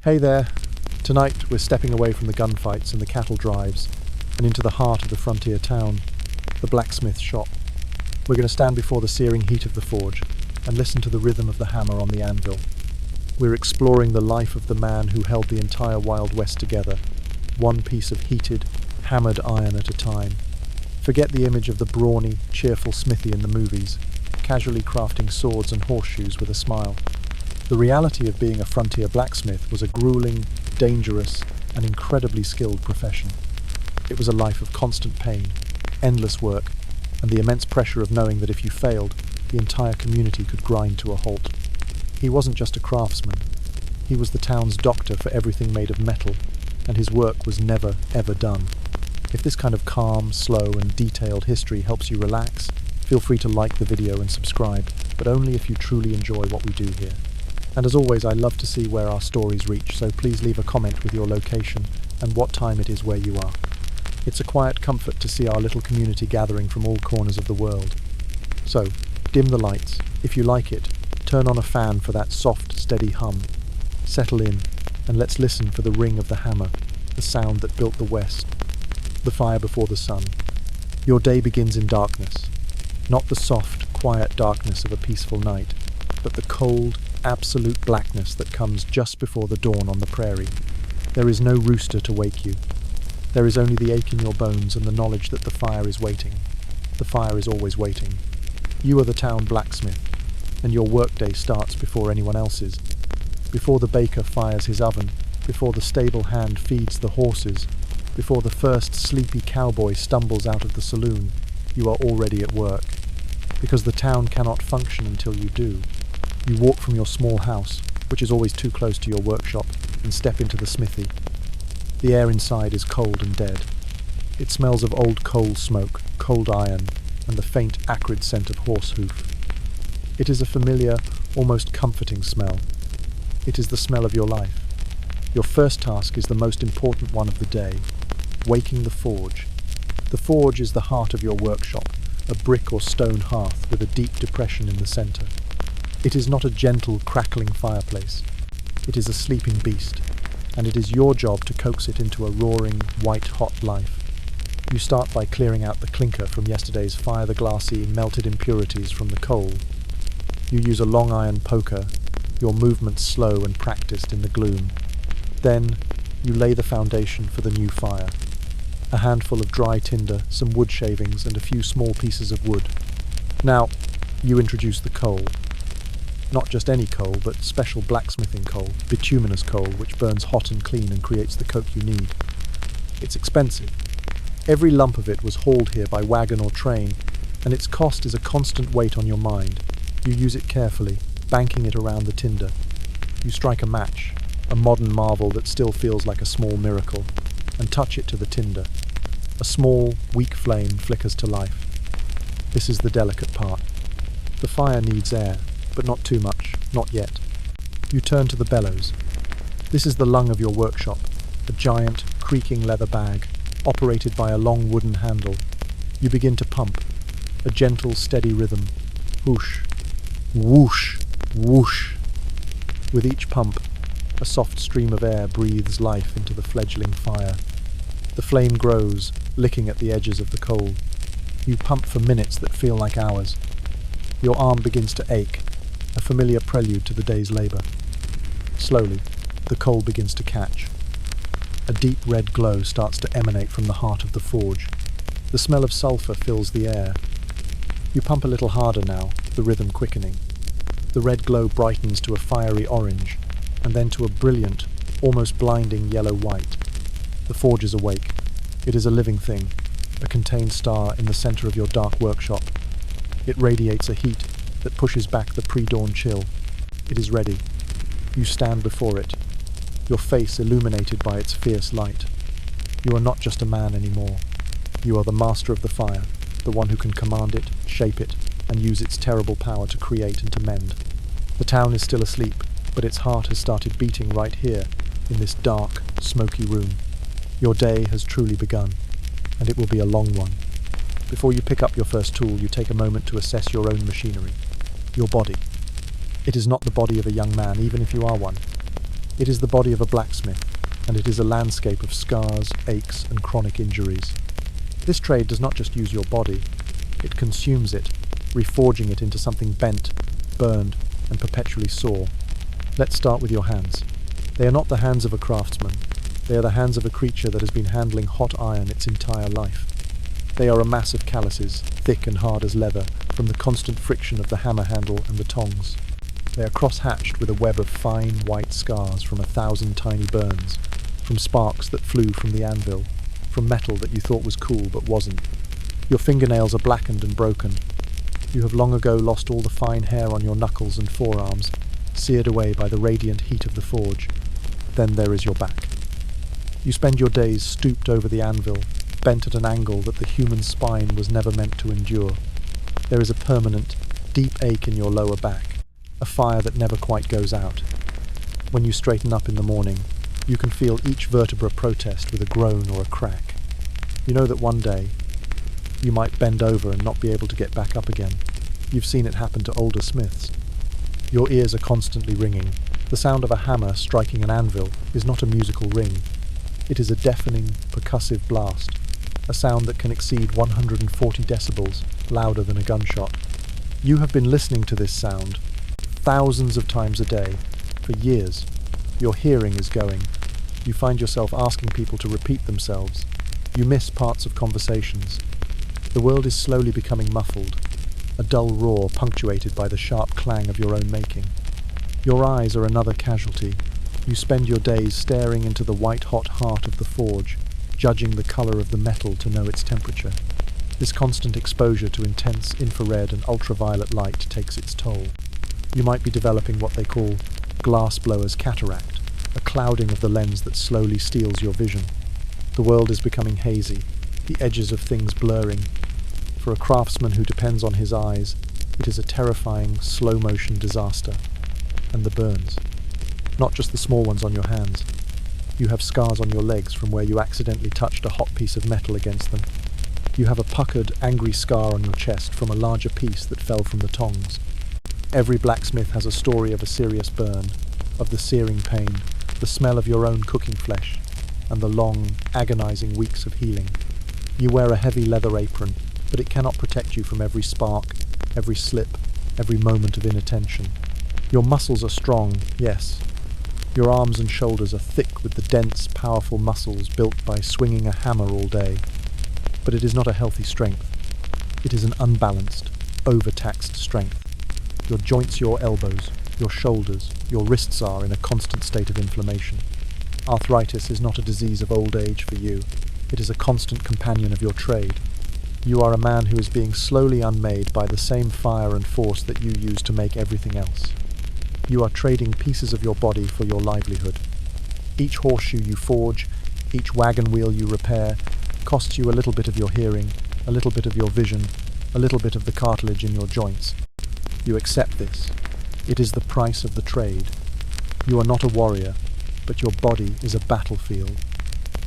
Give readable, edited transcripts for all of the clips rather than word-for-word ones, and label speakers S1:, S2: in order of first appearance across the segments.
S1: Hey there. Tonight we're stepping away from the gunfights and the cattle drives and into the heart of the frontier town, the blacksmith shop. We're going to stand before the searing heat of the forge and listen to the rhythm of the hammer on the anvil. We're exploring the life of the man who held the entire Wild West together, one piece of heated, hammered iron at a time. Forget the image of the brawny, cheerful smithy in the movies, casually crafting swords and horseshoes with a smile. The reality of being a frontier blacksmith was a grueling, dangerous, and incredibly skilled profession. It was a life of constant pain, endless work, and the immense pressure of knowing that if you failed, the entire community could grind to a halt. He wasn't just a craftsman. He was the town's doctor for everything made of metal, and his work was never, ever done. If this kind of calm, slow, and detailed history helps you relax, feel free to like the video and subscribe, but only if you truly enjoy what we do here. And as always, I love to see where our stories reach, so please leave a comment with your location and what time it is where you are. It's a quiet comfort to see our little community gathering from all corners of the world. So, dim the lights. If you like it, turn on a fan for that soft, steady hum. Settle in, and let's listen for the ring of the hammer, the sound that built the West, the fire before the sun. Your day begins in darkness. Not the soft, quiet darkness of a peaceful night, but the cold, absolute blackness that comes just before the dawn on the prairie. There is no rooster to wake you. There is only the ache in your bones and the knowledge that the fire is waiting. The fire is always waiting. You are the town blacksmith, and your workday starts before anyone else's. Before the baker fires his oven, before the stable hand feeds the horses, before the first sleepy cowboy stumbles out of the saloon, you are already at work. Because the town cannot function until you do. You walk from your small house, which is always too close to your workshop, and step into the smithy. The air inside is cold and dead. It smells of old coal smoke, cold iron, and the faint, acrid scent of horse hoof. It is a familiar, almost comforting smell. It is the smell of your life. Your first task is the most important one of the day, waking the forge. The forge is the heart of your workshop, a brick or stone hearth with a deep depression in the center. It is not a gentle, crackling fireplace. It is a sleeping beast, and it is your job to coax it into a roaring, white-hot life. You start by clearing out the clinker from yesterday's fire-the-glassy, melted impurities from the coal. You use a long iron poker, your movements slow and practiced in the gloom. Then, you lay the foundation for the new fire. A handful of dry tinder, some wood shavings, and a few small pieces of wood. Now, you introduce the coal. Not just any coal, but special blacksmithing coal, bituminous coal, which burns hot and clean and creates the coke you need. It's expensive. Every lump of it was hauled here by wagon or train, and its cost is a constant weight on your mind. You use it carefully, banking it around the tinder. You strike a match, a modern marvel that still feels like a small miracle, and touch it to the tinder. A small, weak flame flickers to life. This is the delicate part. The fire needs air, but not too much, not yet. You turn to the bellows. This is the lung of your workshop, a giant, creaking leather bag, operated by a long wooden handle. You begin to pump, a gentle, steady rhythm. Whoosh, whoosh, whoosh. With each pump, a soft stream of air breathes life into the fledgling fire. The flame grows, licking at the edges of the coal. You pump for minutes that feel like hours. Your arm begins to ache, a familiar prelude to the day's labor. Slowly, the coal begins to catch. A deep red glow starts to emanate from the heart of the forge. The smell of sulfur fills the air. You pump a little harder now, the rhythm quickening. The red glow brightens to a fiery orange, and then to a brilliant, almost blinding yellow-white. The forge is awake. It is a living thing, a contained star in the center of your dark workshop. It radiates a heat that pushes back the pre-dawn chill. It is ready. You stand before it, your face illuminated by its fierce light. You are not just a man anymore. You are the master of the fire, the one who can command it, shape it, and use its terrible power to create and to mend. The town is still asleep, but its heart has started beating right here, in this dark, smoky room. Your day has truly begun, and it will be a long one. Before you pick up your first tool, you take a moment to assess your own machinery. Your body. It is not the body of a young man, even if you are one. It is the body of a blacksmith, and it is a landscape of scars, aches, and chronic injuries. This trade does not just use your body, it consumes it, reforging it into something bent, burned, and perpetually sore. Let's start with your hands. They are not the hands of a craftsman. They are the hands of a creature that has been handling hot iron its entire life. They are a mass of calluses, thick and hard as leather, from the constant friction of the hammer handle and the tongs. They are cross-hatched with a web of fine, white scars from 1,000 tiny burns, from sparks that flew from the anvil, from metal that you thought was cool but wasn't. Your fingernails are blackened and broken. You have long ago lost all the fine hair on your knuckles and forearms, seared away by the radiant heat of the forge. Then there is your back. You spend your days stooped over the anvil, bent at an angle that the human spine was never meant to endure. There is a permanent, deep ache in your lower back, a fire that never quite goes out. When you straighten up in the morning, you can feel each vertebra protest with a groan or a crack. You know that one day, you might bend over and not be able to get back up again. You've seen it happen to older smiths. Your ears are constantly ringing. The sound of a hammer striking an anvil is not a musical ring. It is a deafening, percussive blast, a sound that can exceed 140 decibels, louder than a gunshot. You have been listening to this sound thousands of times a day, for years. Your hearing is going. You find yourself asking people to repeat themselves. You miss parts of conversations. The world is slowly becoming muffled, a dull roar punctuated by the sharp clang of your own making. Your eyes are another casualty. You spend your days staring into the white-hot heart of the forge, judging the colour of the metal to know its temperature. This constant exposure to intense infrared and ultraviolet light takes its toll. You might be developing what they call glass-blower's cataract, a clouding of the lens that slowly steals your vision. The world is becoming hazy, the edges of things blurring. For a craftsman who depends on his eyes, it is a terrifying, slow-motion disaster. And the burns. Not just the small ones on your hands. You have scars on your legs from where you accidentally touched a hot piece of metal against them. You have a puckered, angry scar on your chest from a larger piece that fell from the tongs. Every blacksmith has a story of a serious burn, of the searing pain, the smell of your own cooking flesh, and the long, agonizing weeks of healing. You wear a heavy leather apron, but it cannot protect you from every spark, every slip, every moment of inattention. Your muscles are strong, yes. Your arms and shoulders are thick with the dense, powerful muscles built by swinging a hammer all day. But it is not a healthy strength. It is an unbalanced, overtaxed strength. Your joints, your elbows, your shoulders, your wrists are in a constant state of inflammation. Arthritis is not a disease of old age for you. It is a constant companion of your trade. You are a man who is being slowly unmade by the same fire and force that you use to make everything else. You are trading pieces of your body for your livelihood. Each horseshoe you forge, each wagon wheel you repair, costs you a little bit of your hearing, a little bit of your vision, a little bit of the cartilage in your joints. You accept this. It is the price of the trade. You are not a warrior, but your body is a battlefield.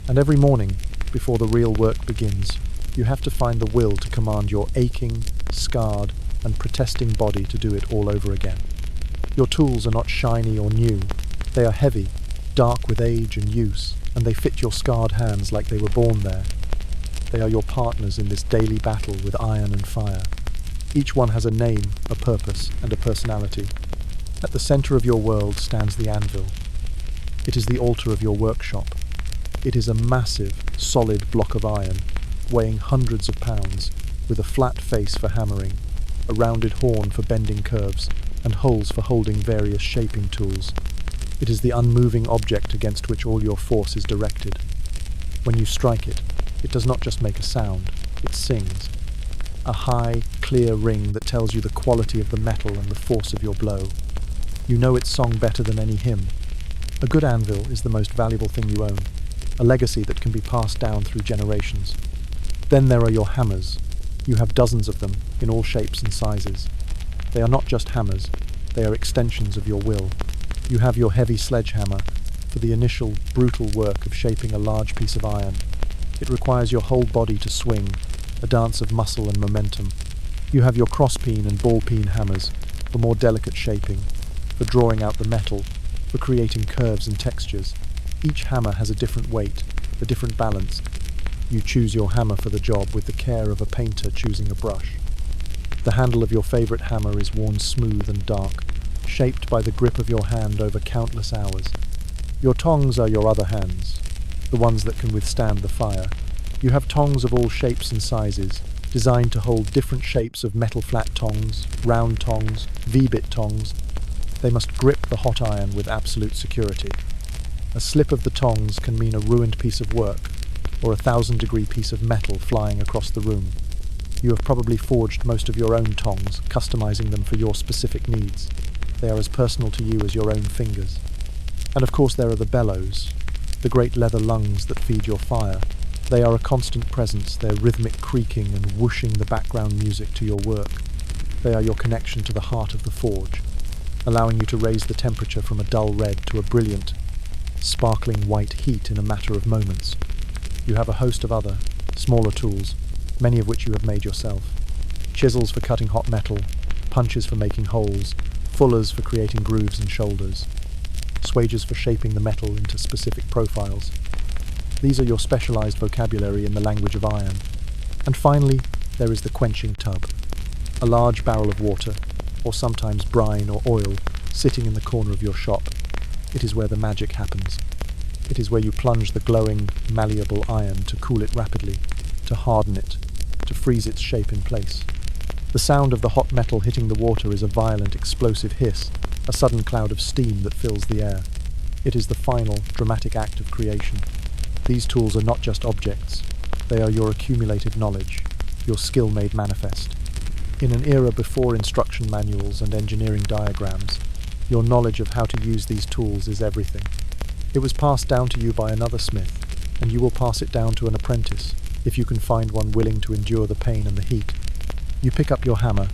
S1: And every morning, before the real work begins, you have to find the will to command your aching, scarred, and protesting body to do it all over again. Your tools are not shiny or new. They are heavy, dark with age and use, and they fit your scarred hands like they were born there. They are your partners in this daily battle with iron and fire. Each one has a name, a purpose, and a personality. At the center of your world stands the anvil. It is the altar of your workshop. It is a massive, solid block of iron, weighing hundreds of pounds, with a flat face for hammering, a rounded horn for bending curves, and holes for holding various shaping tools. It is the unmoving object against which all your force is directed. When you strike it, it does not just make a sound, it sings. A high, clear ring that tells you the quality of the metal and the force of your blow. You know its song better than any hymn. A good anvil is the most valuable thing you own, a legacy that can be passed down through generations. Then there are your hammers. You have dozens of them, in all shapes and sizes. They are not just hammers, they are extensions of your will. You have your heavy sledgehammer for the initial, brutal work of shaping a large piece of iron. It requires your whole body to swing, a dance of muscle and momentum. You have your cross-peen and ball-peen hammers for more delicate shaping, for drawing out the metal, for creating curves and textures. Each hammer has a different weight, a different balance. You choose your hammer for the job with the care of a painter choosing a brush. The handle of your favorite hammer is worn smooth and dark, shaped by the grip of your hand over countless hours. Your tongs are your other hands, the ones that can withstand the fire. You have tongs of all shapes and sizes, designed to hold different shapes of metal flat tongs, round tongs, V-bit tongs. They must grip the hot iron with absolute security. A slip of the tongs can mean a ruined piece of work, or a 1,000-degree piece of metal flying across the room. You have probably forged most of your own tongs, customizing them for your specific needs. They are as personal to you as your own fingers. And of course there are the bellows, the great leather lungs that feed your fire. They are a constant presence, their rhythmic creaking and whooshing the background music to your work. They are your connection to the heart of the forge, allowing you to raise the temperature from a dull red to a brilliant, sparkling white heat in a matter of moments. You have a host of other, smaller tools, many of which you have made yourself. Chisels for cutting hot metal, punches for making holes, fullers for creating grooves and shoulders, swagers for shaping the metal into specific profiles. These are your specialized vocabulary in the language of iron. And finally, there is the quenching tub, a large barrel of water, or sometimes brine or oil, sitting in the corner of your shop. It is where the magic happens. It is where you plunge the glowing, malleable iron to cool it rapidly, to harden it, to freeze its shape in place. The sound of the hot metal hitting the water is a violent, explosive hiss, a sudden cloud of steam that fills the air. It is the final, dramatic act of creation. These tools are not just objects. They are your accumulated knowledge, your skill made manifest. In an era before instruction manuals and engineering diagrams, your knowledge of how to use these tools is everything. It was passed down to you by another smith, and you will pass it down to an apprentice, if you can find one willing to endure the pain and the heat. You pick up your hammer.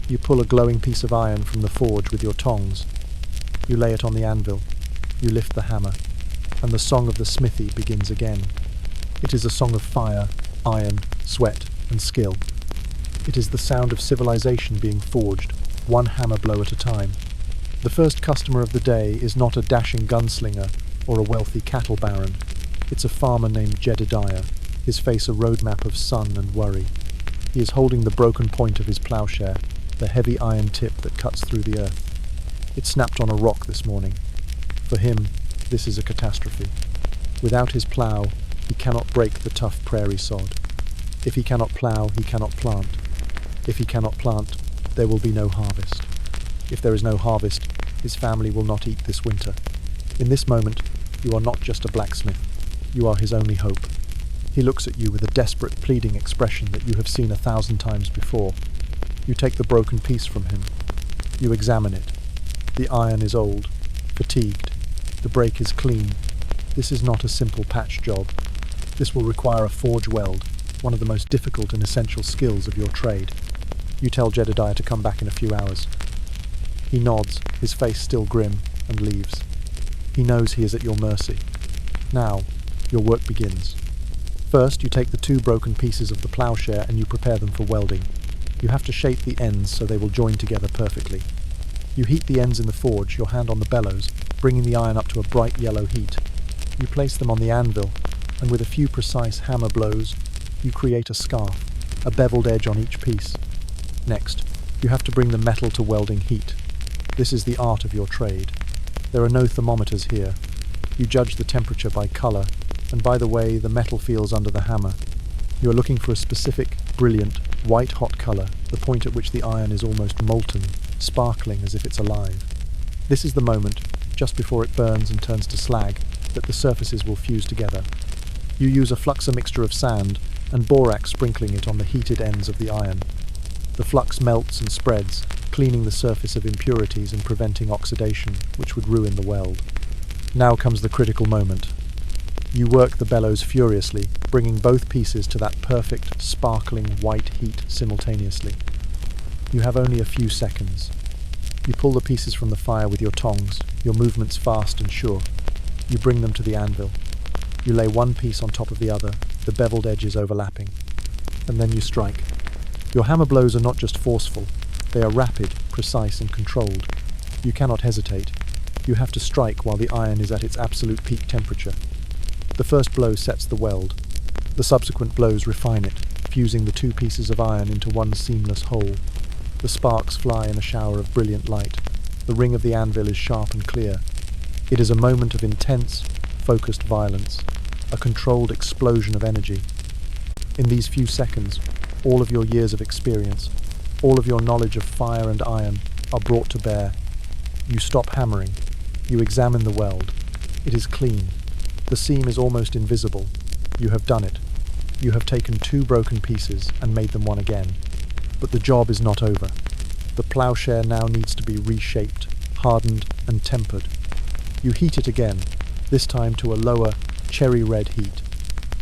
S1: You pull a glowing piece of iron from the forge with your tongs. You lay it on the anvil. You lift the hammer, and the song of the smithy begins again. It is a song of fire, iron, sweat, and skill. It is the sound of civilization being forged, one hammer blow at a time. The first customer of the day is not a dashing gunslinger or a wealthy cattle baron. It's a farmer named Jedediah, his face a roadmap of sun and worry. He is holding the broken point of his plowshare, the heavy iron tip that cuts through the earth. It snapped on a rock this morning. For him, this is a catastrophe. Without his plow, he cannot break the tough prairie sod. If he cannot plow, he cannot plant. If he cannot plant, there will be no harvest. If there is no harvest, his family will not eat this winter. In this moment, you are not just a blacksmith. You are his only hope. He looks at you with a desperate, pleading expression that you have seen 1,000 times before. You take the broken piece from him. You examine it. The iron is old, fatigued. The break is clean. This is not a simple patch job. This will require a forge weld, one of the most difficult and essential skills of your trade. You tell Jedediah to come back in a few hours. He nods, his face still grim, and leaves. He knows he is at your mercy. Now, your work begins. First, you take the 2 broken pieces of the plowshare and you prepare them for welding. You have to shape the ends so they will join together perfectly. You heat the ends in the forge, your hand on the bellows, bringing the iron up to a bright yellow heat. You place them on the anvil, and with a few precise hammer blows, you create a scarf, a beveled edge on each piece. Next, you have to bring the metal to welding heat. This is the art of your trade. There are no thermometers here. You judge the temperature by color, and by the way the metal feels under the hammer. You are looking for a specific, brilliant, white-hot color, the point at which the iron is almost molten, sparkling as if it's alive. This is the moment, just before it burns and turns to slag, that the surfaces will fuse together. You use a fluxer mixture of sand and borax sprinkling it on the heated ends of the iron. The flux melts and spreads, cleaning the surface of impurities and preventing oxidation, which would ruin the weld. Now comes the critical moment. You work the bellows furiously, bringing both pieces to that perfect, sparkling white heat simultaneously. You have only a few seconds. You pull the pieces from the fire with your tongs, your movements fast and sure. You bring them to the anvil. You lay one piece on top of the other, the beveled edges overlapping. And then you strike. Your hammer blows are not just forceful, they are rapid, precise and controlled. You cannot hesitate. You have to strike while the iron is at its absolute peak temperature. The first blow sets the weld. The subsequent blows refine it, fusing the two pieces of iron into one seamless whole. The sparks fly in a shower of brilliant light. The ring of the anvil is sharp and clear. It is a moment of intense, focused violence, a controlled explosion of energy. In these few seconds, all of your years of experience, all of your knowledge of fire and iron are brought to bear. You stop hammering. You examine the weld. It is clean. The seam is almost invisible. You have done it. You have taken two broken pieces and made them one again. But the job is not over. The ploughshare now needs to be reshaped, hardened, and tempered. You heat it again, this time to a lower, cherry red heat.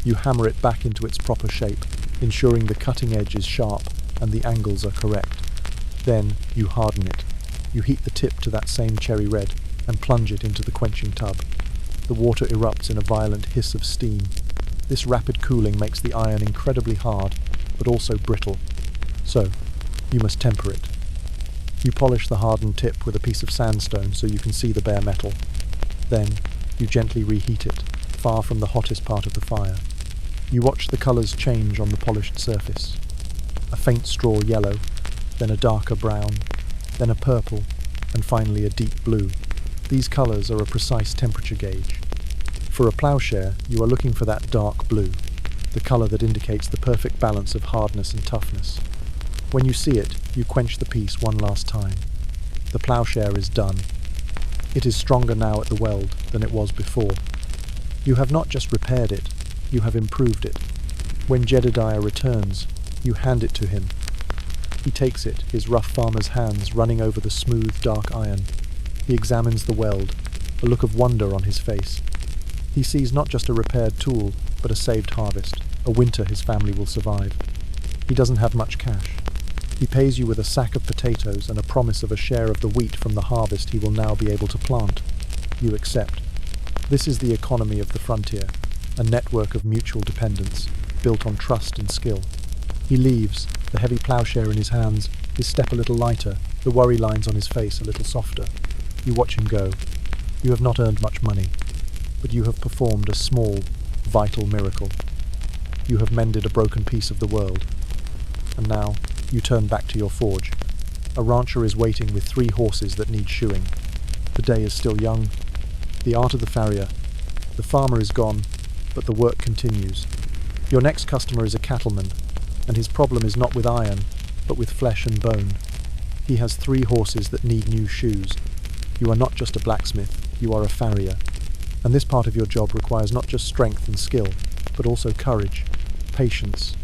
S1: You hammer it back into its proper shape, ensuring the cutting edge is sharp and the angles are correct. Then you harden it. You heat the tip to that same cherry red and plunge it into the quenching tub. The water erupts in a violent hiss of steam. This rapid cooling makes the iron incredibly hard, but also brittle. So, you must temper it. You polish the hardened tip with a piece of sandstone so you can see the bare metal. Then, you gently reheat it, far from the hottest part of the fire. You watch the colours change on the polished surface. A faint straw yellow, then a darker brown, then a purple, and finally a deep blue. These colours are a precise temperature gauge. For a ploughshare, you are looking for that dark blue, the colour that indicates the perfect balance of hardness and toughness. When you see it, you quench the piece one last time. The ploughshare is done. It is stronger now at the weld than it was before. You have not just repaired it, you have improved it. When Jedediah returns, you hand it to him. He takes it, his rough farmer's hands running over the smooth, dark iron. He examines the weld, a look of wonder on his face. He sees not just a repaired tool, but a saved harvest, a winter his family will survive. He doesn't have much cash. He pays you with a sack of potatoes and a promise of a share of the wheat from the harvest he will now be able to plant. You accept. This is the economy of the frontier, a network of mutual dependence, built on trust and skill. He leaves, the heavy ploughshare in his hands, his step a little lighter, the worry lines on his face a little softer. You watch him go. You have not earned much money, but you have performed a small, vital miracle. You have mended a broken piece of the world. And now, you turn back to your forge. A rancher is waiting with 3 horses that need shoeing. The day is still young. The art of the farrier. The farmer is gone, but the work continues. Your next customer is a cattleman, and his problem is not with iron, but with flesh and bone. He has 3 horses that need new shoes. You are not just a blacksmith, you are a farrier. And this part of your job requires not just strength and skill, but also courage, patience,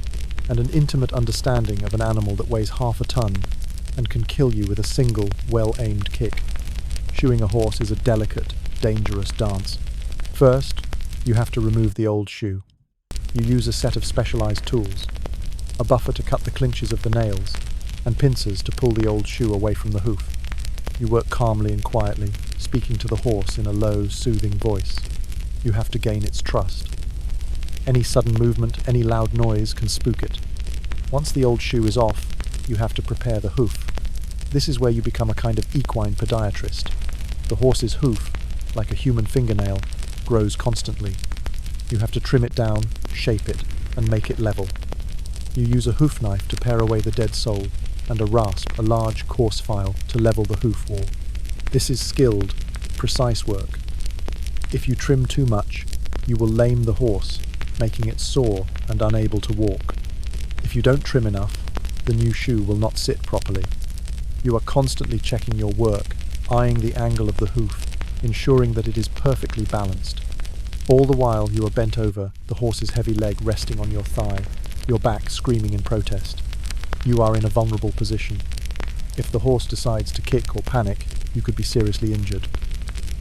S1: and an intimate understanding of an animal that weighs half a ton and can kill you with a single, well-aimed kick. Shoeing a horse is a delicate, dangerous dance. First, you have to remove the old shoe. You use a set of specialized tools, a buffer to cut the clinches of the nails, and pincers to pull the old shoe away from the hoof. You work calmly and quietly, speaking to the horse in a low, soothing voice. You have to gain its trust. Any sudden movement, any loud noise can spook it. Once the old shoe is off, you have to prepare the hoof. This is where you become a kind of equine podiatrist. The horse's hoof, like a human fingernail, grows constantly. You have to trim it down, shape it, and make it level. You use a hoof knife to pare away the dead sole, and a rasp, a large, coarse file, to level the hoof wall. This is skilled, precise work. If you trim too much, you will lame the horse, making it sore and unable to walk. If you don't trim enough, the new shoe will not sit properly. You are constantly checking your work, eyeing the angle of the hoof, ensuring that it is perfectly balanced. All the while you are bent over, the horse's heavy leg resting on your thigh, your back screaming in protest. You are in a vulnerable position. If the horse decides to kick or panic, you could be seriously injured.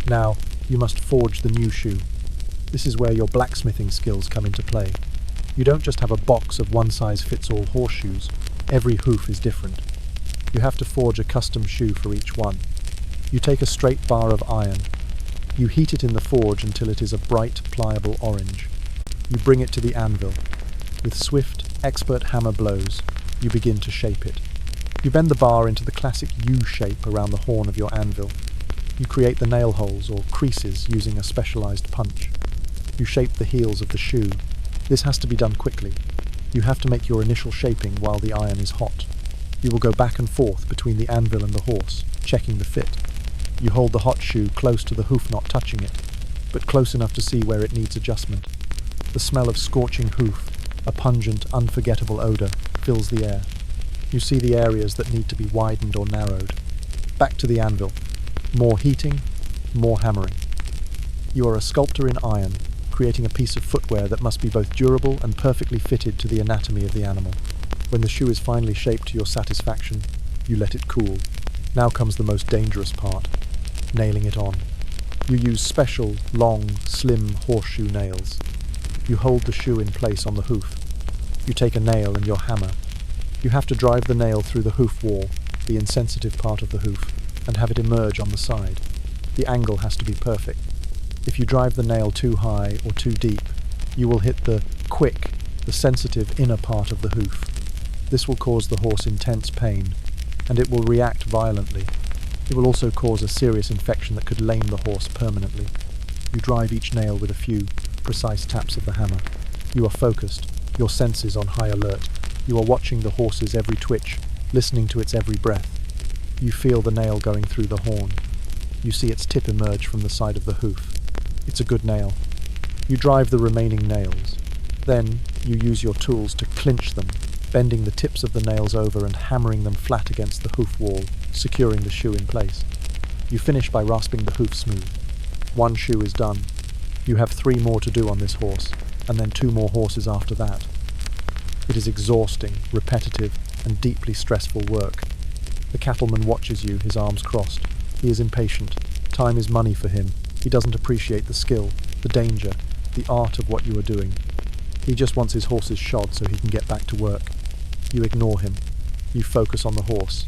S1: Now, you must forge the new shoe. This is where your blacksmithing skills come into play. You don't just have a box of one-size-fits-all horseshoes. Every hoof is different. You have to forge a custom shoe for each one. You take a straight bar of iron. You heat it in the forge until it is a bright, pliable orange. You bring it to the anvil. With swift, expert hammer blows, you begin to shape it. You bend the bar into the classic U shape around the horn of your anvil. You create the nail holes or creases using a specialized punch. You shape the heels of the shoe. This has to be done quickly. You have to make your initial shaping while the iron is hot. You will go back and forth between the anvil and the horse, checking the fit. You hold the hot shoe close to the hoof, not touching it, but close enough to see where it needs adjustment. The smell of scorching hoof, a pungent, unforgettable odor, fills the air. You see the areas that need to be widened or narrowed. Back to the anvil. More heating, more hammering. You are a sculptor in iron, creating a piece of footwear that must be both durable and perfectly fitted to the anatomy of the animal. When the shoe is finally shaped to your satisfaction, you let it cool. Now comes the most dangerous part, nailing it on. You use special, long, slim horseshoe nails. You hold the shoe in place on the hoof. You take a nail and your hammer. You have to drive the nail through the hoof wall, the insensitive part of the hoof, and have it emerge on the side. The angle has to be perfect. If you drive the nail too high or too deep, you will hit the sensitive inner part of the hoof. This will cause the horse intense pain, and it will react violently. It will also cause a serious infection that could lame the horse permanently. You drive each nail with a few precise taps of the hammer. You are focused, your senses on high alert. You are watching the horse's every twitch, listening to its every breath. You feel the nail going through the horn. You see its tip emerge from the side of the hoof. It's a good nail. You drive the remaining nails. Then, you use your tools to clinch them, bending the tips of the nails over and hammering them flat against the hoof wall, securing the shoe in place. You finish by rasping the hoof smooth. One shoe is done. You have 3 more to do on this horse, and then 2 more horses after that. It is exhausting, repetitive, and deeply stressful work. The cattleman watches you, his arms crossed. He is impatient. Time is money for him. He doesn't appreciate the skill, the danger, the art of what you are doing. He just wants his horses shod so he can get back to work. You ignore him. You focus on the horse.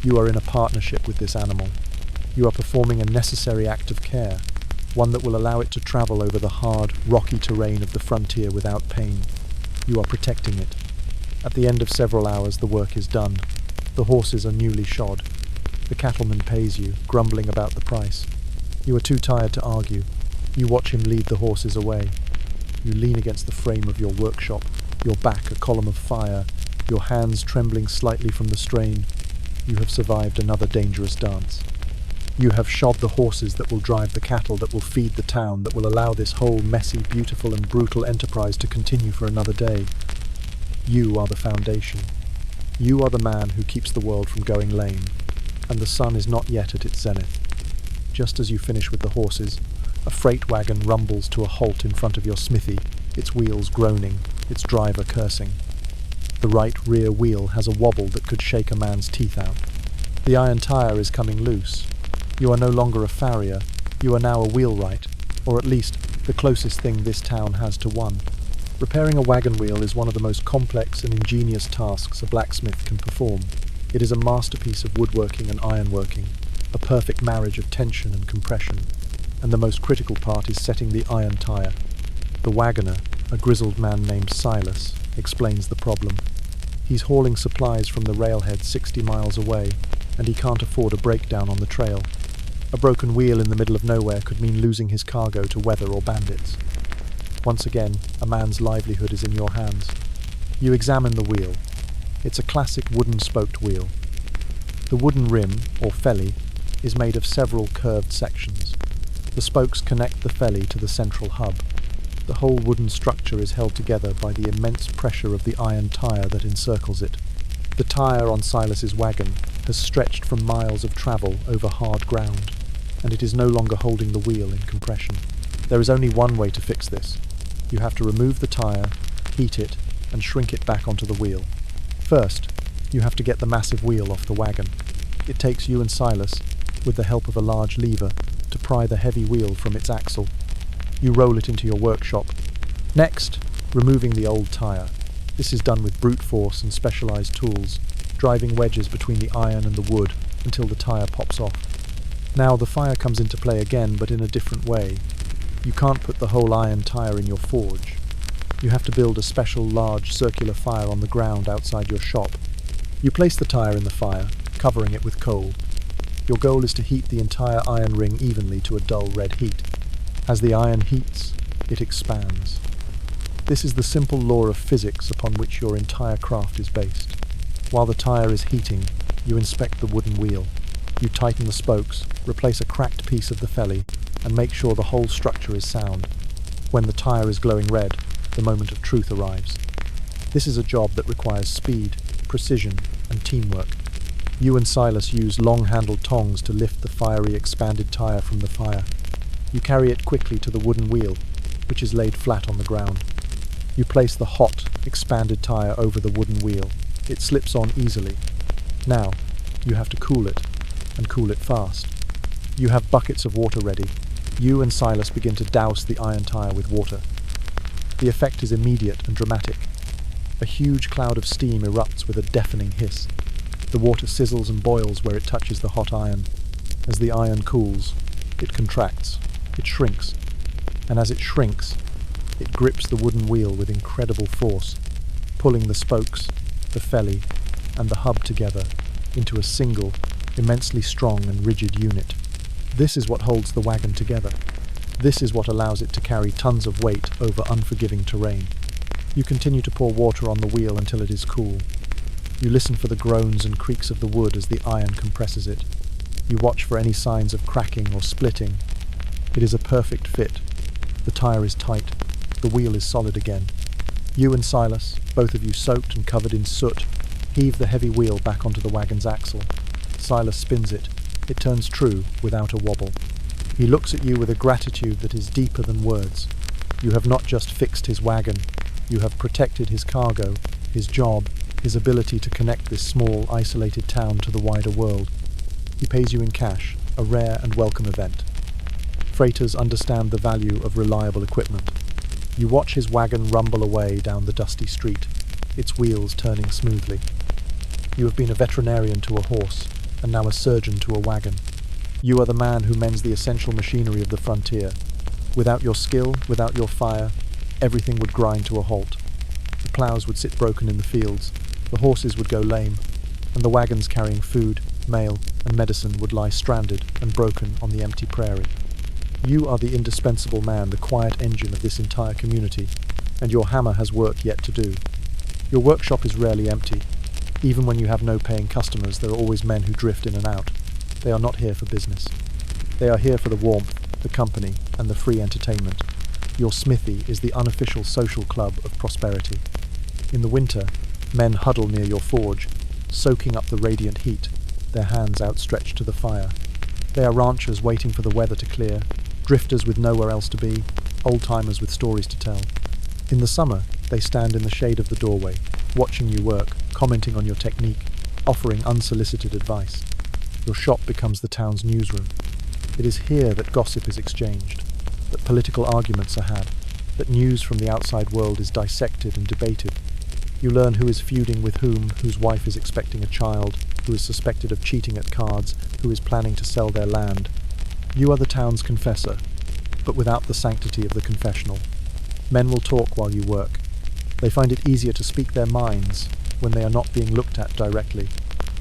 S1: You are in a partnership with this animal. You are performing a necessary act of care, one that will allow it to travel over the hard, rocky terrain of the frontier without pain. You are protecting it. At the end of several hours, the work is done. The horses are newly shod. The cattleman pays you, grumbling about the price. You are too tired to argue. You watch him lead the horses away. You lean against the frame of your workshop, your back a column of fire, your hands trembling slightly from the strain. You have survived another dangerous dance. You have shod the horses that will drive the cattle, that will feed the town, that will allow this whole messy, beautiful and brutal enterprise to continue for another day. You are the foundation. You are the man who keeps the world from going lame, and the sun is not yet at its zenith. Just as you finish with the horses, a freight wagon rumbles to a halt in front of your smithy, its wheels groaning, its driver cursing. The right rear wheel has a wobble that could shake a man's teeth out. The iron tire is coming loose. You are no longer a farrier, you are now a wheelwright, or at least the closest thing this town has to one. Repairing a wagon wheel is one of the most complex and ingenious tasks a blacksmith can perform. It is a masterpiece of woodworking and ironworking, a perfect marriage of tension and compression, and the most critical part is setting the iron tire. The wagoner, a grizzled man named Silas, explains the problem. He's hauling supplies from the railhead 60 miles away, and he can't afford a breakdown on the trail. A broken wheel in the middle of nowhere could mean losing his cargo to weather or bandits. Once again, a man's livelihood is in your hands. You examine the wheel. It's a classic wooden-spoked wheel. The wooden rim, or felly, is made of several curved sections. The spokes connect the felly to the central hub. The whole wooden structure is held together by the immense pressure of the iron tire that encircles it. The tire on Silas's wagon has stretched from miles of travel over hard ground, and it is no longer holding the wheel in compression. There is only one way to fix this. You have to remove the tire, heat it, and shrink it back onto the wheel. First, you have to get the massive wheel off the wagon. It takes you and Silas, with the help of a large lever, to pry the heavy wheel from its axle. You roll it into your workshop. Next, removing the old tire. This is done with brute force and specialized tools, driving wedges between the iron and the wood until the tire pops off. Now the fire comes into play again, but in a different way. You can't put the whole iron tire in your forge. You have to build a special large circular fire on the ground outside your shop. You place the tire in the fire, covering it with coal. Your goal is to heat the entire iron ring evenly to a dull red heat. As the iron heats, it expands. This is the simple law of physics upon which your entire craft is based. While the tire is heating, you inspect the wooden wheel. You tighten the spokes, replace a cracked piece of the felly, and make sure the whole structure is sound. When the tire is glowing red, the moment of truth arrives. This is a job that requires speed, precision, and teamwork. You and Silas use long-handled tongs to lift the fiery, expanded tire from the fire. You carry it quickly to the wooden wheel, which is laid flat on the ground. You place the hot, expanded tire over the wooden wheel. It slips on easily. Now, you have to cool it, and cool it fast. You have buckets of water ready. You and Silas begin to douse the iron tire with water. The effect is immediate and dramatic. A huge cloud of steam erupts with a deafening hiss. The water sizzles and boils where it touches the hot iron. As the iron cools, it contracts, it shrinks, and as it shrinks, it grips the wooden wheel with incredible force, pulling the spokes, the felly, and the hub together into a single, immensely strong and rigid unit. This is what holds the wagon together. This is what allows it to carry tons of weight over unforgiving terrain. You continue to pour water on the wheel until it is cool. You listen for the groans and creaks of the wood as the iron compresses it. You watch for any signs of cracking or splitting. It is a perfect fit. The tire is tight. The wheel is solid again. You and Silas, both of you soaked and covered in soot, heave the heavy wheel back onto the wagon's axle. Silas spins it. It turns true without a wobble. He looks at you with a gratitude that is deeper than words. You have not just fixed his wagon. You have protected his cargo, his job, his ability to connect this small, isolated town to the wider world. He pays you in cash, a rare and welcome event. Freighters understand the value of reliable equipment. You watch his wagon rumble away down the dusty street, its wheels turning smoothly. You have been a veterinarian to a horse, and now a surgeon to a wagon. You are the man who mends the essential machinery of the frontier. Without your skill, without your fire, everything would grind to a halt. The ploughs would sit broken in the fields, the horses would go lame, and the wagons carrying food, mail, and medicine would lie stranded and broken on the empty prairie. You are the indispensable man, the quiet engine of this entire community, and your hammer has work yet to do. Your workshop is rarely empty. Even when you have no paying customers, there are always men who drift in and out. They are not here for business. They are here for the warmth, the company, and the free entertainment. Your smithy is the unofficial social club of prosperity. In the winter, men huddle near your forge, soaking up the radiant heat, their hands outstretched to the fire. They are ranchers waiting for the weather to clear, drifters with nowhere else to be, old-timers with stories to tell. In the summer, they stand in the shade of the doorway, watching you work, commenting on your technique, offering unsolicited advice. Your shop becomes the town's newsroom. It is here that gossip is exchanged, that political arguments are had, that news from the outside world is dissected and debated. You learn who is feuding with whom, whose wife is expecting a child, who is suspected of cheating at cards, who is planning to sell their land. You are the town's confessor, but without the sanctity of the confessional. Men will talk while you work. They find it easier to speak their minds when they are not being looked at directly,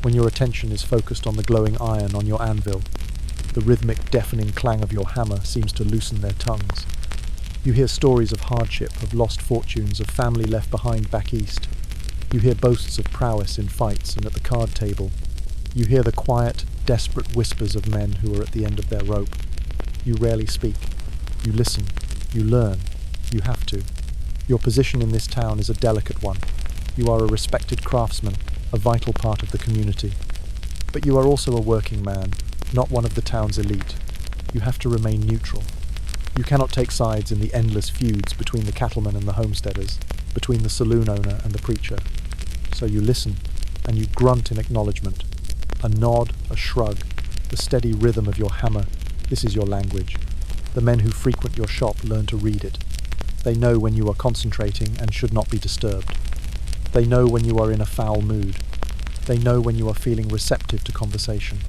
S1: when your attention is focused on the glowing iron on your anvil. The rhythmic, deafening clang of your hammer seems to loosen their tongues. You hear stories of hardship, of lost fortunes, of family left behind back east. You hear boasts of prowess in fights and at the card table. You hear the quiet, desperate whispers of men who are at the end of their rope. You rarely speak. You listen. You learn. You have to. Your position in this town is a delicate one. You are a respected craftsman, a vital part of the community. But you are also a working man, not one of the town's elite. You have to remain neutral. You cannot take sides in the endless feuds between the cattlemen and the homesteaders, between the saloon owner and the preacher. So you listen, and you grunt in acknowledgement. A nod, a shrug, the steady rhythm of your hammer, this is your language. The men who frequent your shop learn to read it. They know when you are concentrating and should not be disturbed. They know when you are in a foul mood. They know when you are feeling receptive to conversation.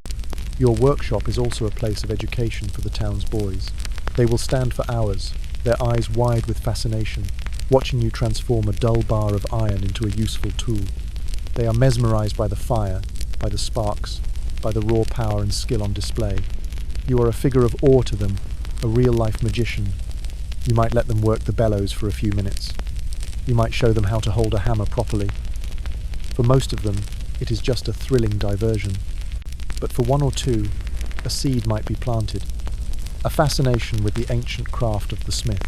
S1: Your workshop is also a place of education for the town's boys. They will stand for hours, their eyes wide with fascination, watching you transform a dull bar of iron into a useful tool. They are mesmerized by the fire, by the sparks, by the raw power and skill on display. You are a figure of awe to them, a real-life magician. You might let them work the bellows for a few minutes. You might show them how to hold a hammer properly. For most of them, it is just a thrilling diversion. But for one or two, a seed might be planted, a fascination with the ancient craft of the smith.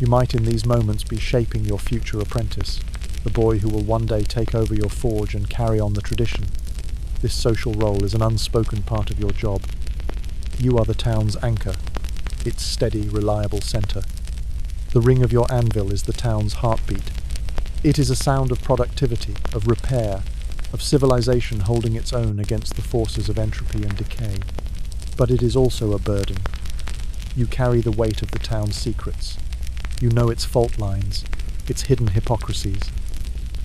S1: You might in these moments be shaping your future apprentice, the boy who will one day take over your forge and carry on the tradition. This social role is an unspoken part of your job. You are the town's anchor, its steady, reliable centre. The ring of your anvil is the town's heartbeat. It is a sound of productivity, of repair, of civilization holding its own against the forces of entropy and decay. But it is also a burden. You carry the weight of the town's secrets. You know its fault lines, its hidden hypocrisies.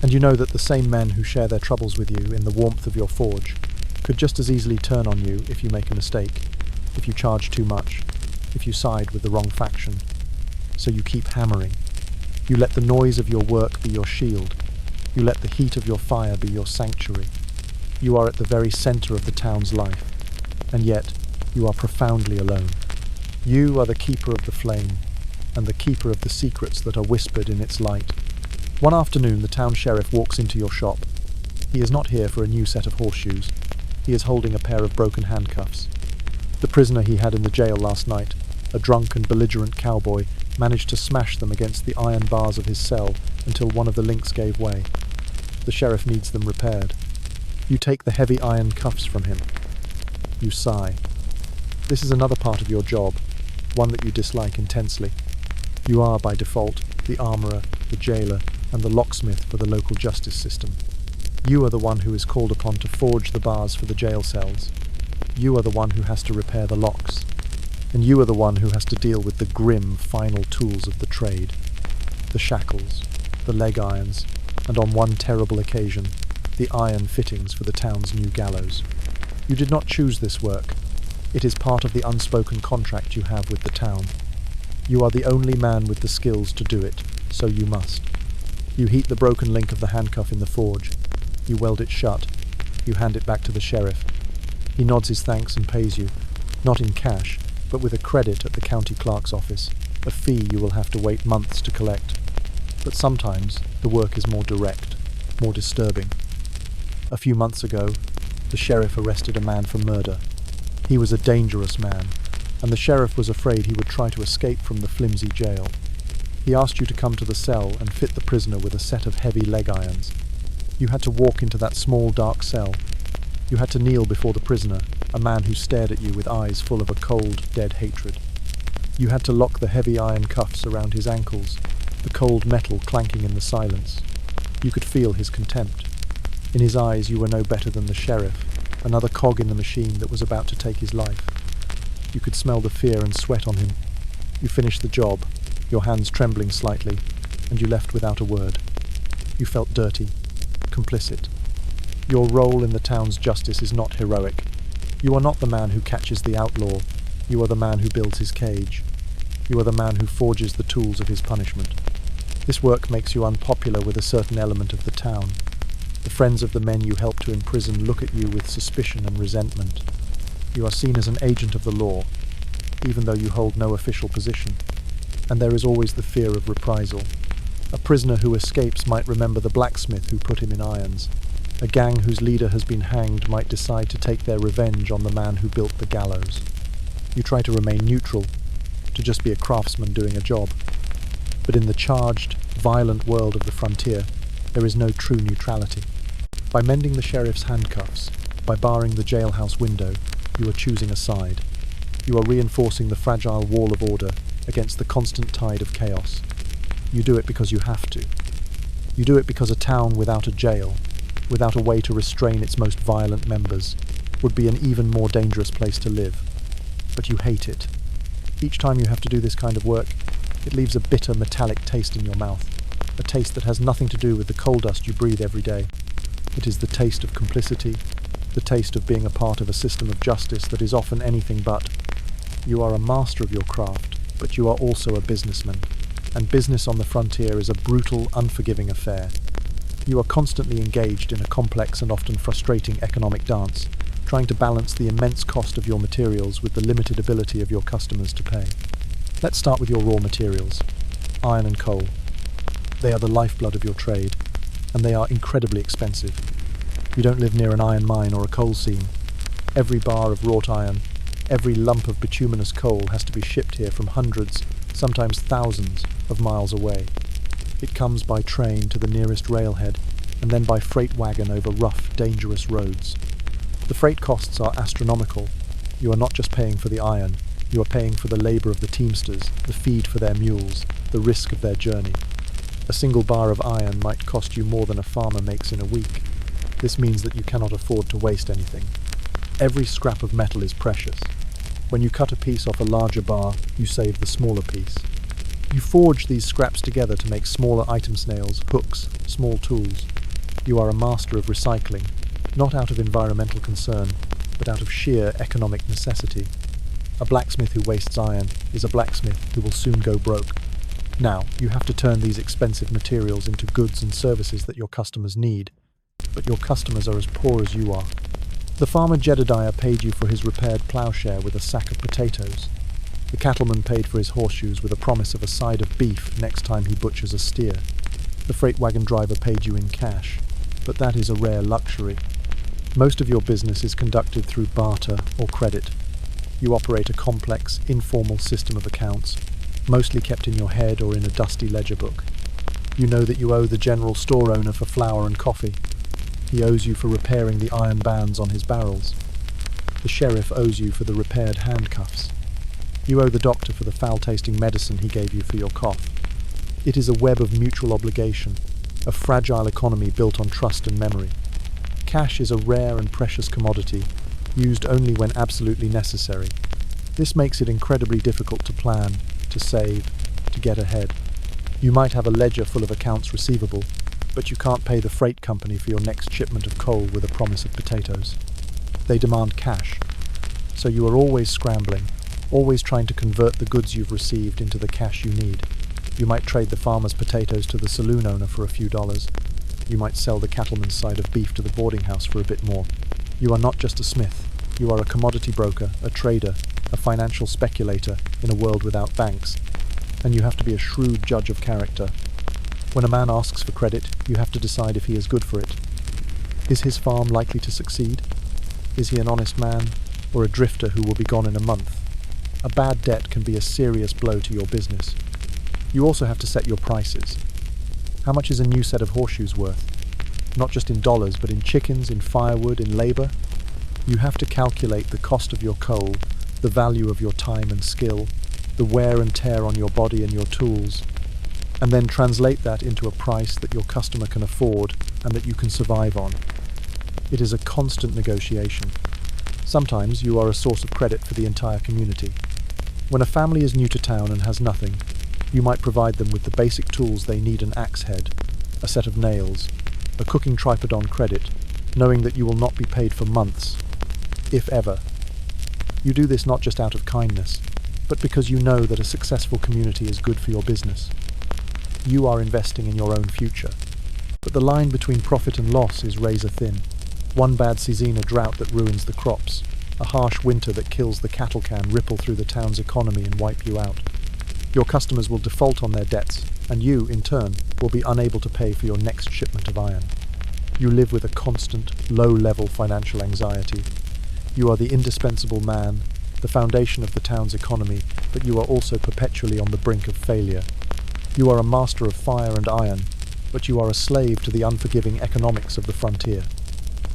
S1: And you know that the same men who share their troubles with you in the warmth of your forge could just as easily turn on you if you make a mistake, if you charge too much, if you side with the wrong faction. So you keep hammering. You let the noise of your work be your shield. You let the heat of your fire be your sanctuary. You are at the very centre of the town's life, and yet you are profoundly alone. You are the keeper of the flame, and the keeper of the secrets that are whispered in its light. One afternoon, the town sheriff walks into your shop. He is not here for a new set of horseshoes. He is holding a pair of broken handcuffs. The prisoner he had in the jail last night, a drunk and belligerent cowboy, managed to smash them against the iron bars of his cell until one of the links gave way. The sheriff needs them repaired. You take the heavy iron cuffs from him. You sigh. This is another part of your job, one that you dislike intensely. You are, by default, the armourer, the jailer, and the locksmith for the local justice system. You are the one who is called upon to forge the bars for the jail cells. You are the one who has to repair the locks. And you are the one who has to deal with the grim final tools of the trade. The shackles, the leg irons, and on one terrible occasion, the iron fittings for the town's new gallows. You did not choose this work. It is part of the unspoken contract you have with the town. You are the only man with the skills to do it, so you must. You heat the broken link of the handcuff in the forge. You weld it shut. You hand it back to the sheriff. He nods his thanks and pays you, not in cash, but with a credit at the county clerk's office, a fee you will have to wait months to collect. But sometimes the work is more direct, more disturbing. A few months ago, the sheriff arrested a man for murder. He was a dangerous man, and the sheriff was afraid he would try to escape from the flimsy jail. He asked you to come to the cell and fit the prisoner with a set of heavy leg irons. You had to walk into that small dark cell. You had to kneel before the prisoner, a man who stared at you with eyes full of a cold, dead hatred. You had to lock the heavy iron cuffs around his ankles, the cold metal clanking in the silence. You could feel his contempt. In his eyes you were no better than the sheriff, another cog in the machine that was about to take his life. You could smell the fear and sweat on him. You finished the job, your hands trembling slightly, and you left without a word. You felt dirty, complicit. Your role in the town's justice is not heroic. You are not the man who catches the outlaw. You are the man who builds his cage. You are the man who forges the tools of his punishment. This work makes you unpopular with a certain element of the town. The friends of the men you help to imprison look at you with suspicion and resentment. You are seen as an agent of the law, even though you hold no official position. And there is always the fear of reprisal. A prisoner who escapes might remember the blacksmith who put him in irons. A gang whose leader has been hanged might decide to take their revenge on the man who built the gallows. You try to remain neutral, to just be a craftsman doing a job. But in the charged, violent world of the frontier, there is no true neutrality. By mending the sheriff's handcuffs, by barring the jailhouse window, you are choosing a side. You are reinforcing the fragile wall of order against the constant tide of chaos. You do it because you have to. You do it because a town without a jail, without a way to restrain its most violent members, would be an even more dangerous place to live. But you hate it. Each time you have to do this kind of work, it leaves a bitter metallic taste in your mouth, a taste that has nothing to do with the coal dust you breathe every day. It is the taste of complicity, the taste of being a part of a system of justice that is often anything but. You are a master of your craft, but you are also a businessman, and business on the frontier is a brutal, unforgiving affair. You are constantly engaged in a complex and often frustrating economic dance, trying to balance the immense cost of your materials with the limited ability of your customers to pay. Let's start with your raw materials, iron and coal. They are the lifeblood of your trade, and they are incredibly expensive. You don't live near an iron mine or a coal seam. Every bar of wrought iron, every lump of bituminous coal has to be shipped here from hundreds, sometimes thousands, of miles away. It comes by train to the nearest railhead, and then by freight wagon over rough, dangerous roads. The freight costs are astronomical. You are not just paying for the iron, you are paying for the labour of the teamsters, the feed for their mules, the risk of their journey. A single bar of iron might cost you more than a farmer makes in a week. This means that you cannot afford to waste anything. Every scrap of metal is precious. When you cut a piece off a larger bar, you save the smaller piece. You forge these scraps together to make smaller item snails, hooks, small tools. You are a master of recycling, not out of environmental concern, but out of sheer economic necessity. A blacksmith who wastes iron is a blacksmith who will soon go broke. Now, you have to turn these expensive materials into goods and services that your customers need, but your customers are as poor as you are. The farmer Jedediah paid you for his repaired ploughshare with a sack of potatoes. The cattleman paid for his horseshoes with a promise of a side of beef next time he butchers a steer. The freight wagon driver paid you in cash, but that is a rare luxury. Most of your business is conducted through barter or credit. You operate a complex, informal system of accounts, mostly kept in your head or in a dusty ledger book. You know that you owe the general store owner for flour and coffee. He owes you for repairing the iron bands on his barrels. The sheriff owes you for the repaired handcuffs. You owe the doctor for the foul-tasting medicine he gave you for your cough. It is a web of mutual obligation, a fragile economy built on trust and memory. Cash is a rare and precious commodity, used only when absolutely necessary. This makes it incredibly difficult to plan, to save, to get ahead. You might have a ledger full of accounts receivable, but you can't pay the freight company for your next shipment of coal with a promise of potatoes. They demand cash, so you are always scrambling, always trying to convert the goods you've received into the cash you need. You might trade the farmer's potatoes to the saloon owner for a few dollars. You might sell the cattleman's side of beef to the boarding house for a bit more. You are not just a smith. You are a commodity broker, a trader, a financial speculator in a world without banks. And you have to be a shrewd judge of character. When a man asks for credit, you have to decide if he is good for it. Is his farm likely to succeed? Is he an honest man, or a drifter who will be gone in a month? A bad debt can be a serious blow to your business. You also have to set your prices. How much is a new set of horseshoes worth? Not just in dollars, but in chickens, in firewood, in labor. You have to calculate the cost of your coal, the value of your time and skill, the wear and tear on your body and your tools, and then translate that into a price that your customer can afford and that you can survive on. It is a constant negotiation. Sometimes you are a source of credit for the entire community. When a family is new to town and has nothing, you might provide them with the basic tools they need: an axe head, a set of nails, a cooking tripod on credit, knowing that you will not be paid for months, if ever. You do this not just out of kindness, but because you know that a successful community is good for your business. You are investing in your own future. But the line between profit and loss is razor thin. One bad season, a drought that ruins the crops, a harsh winter that kills the cattle can ripple through the town's economy and wipe you out. Your customers will default on their debts, and you, in turn, will be unable to pay for your next shipment of iron. You live with a constant, low-level financial anxiety. You are the indispensable man, the foundation of the town's economy, but you are also perpetually on the brink of failure. You are a master of fire and iron, but you are a slave to the unforgiving economics of the frontier.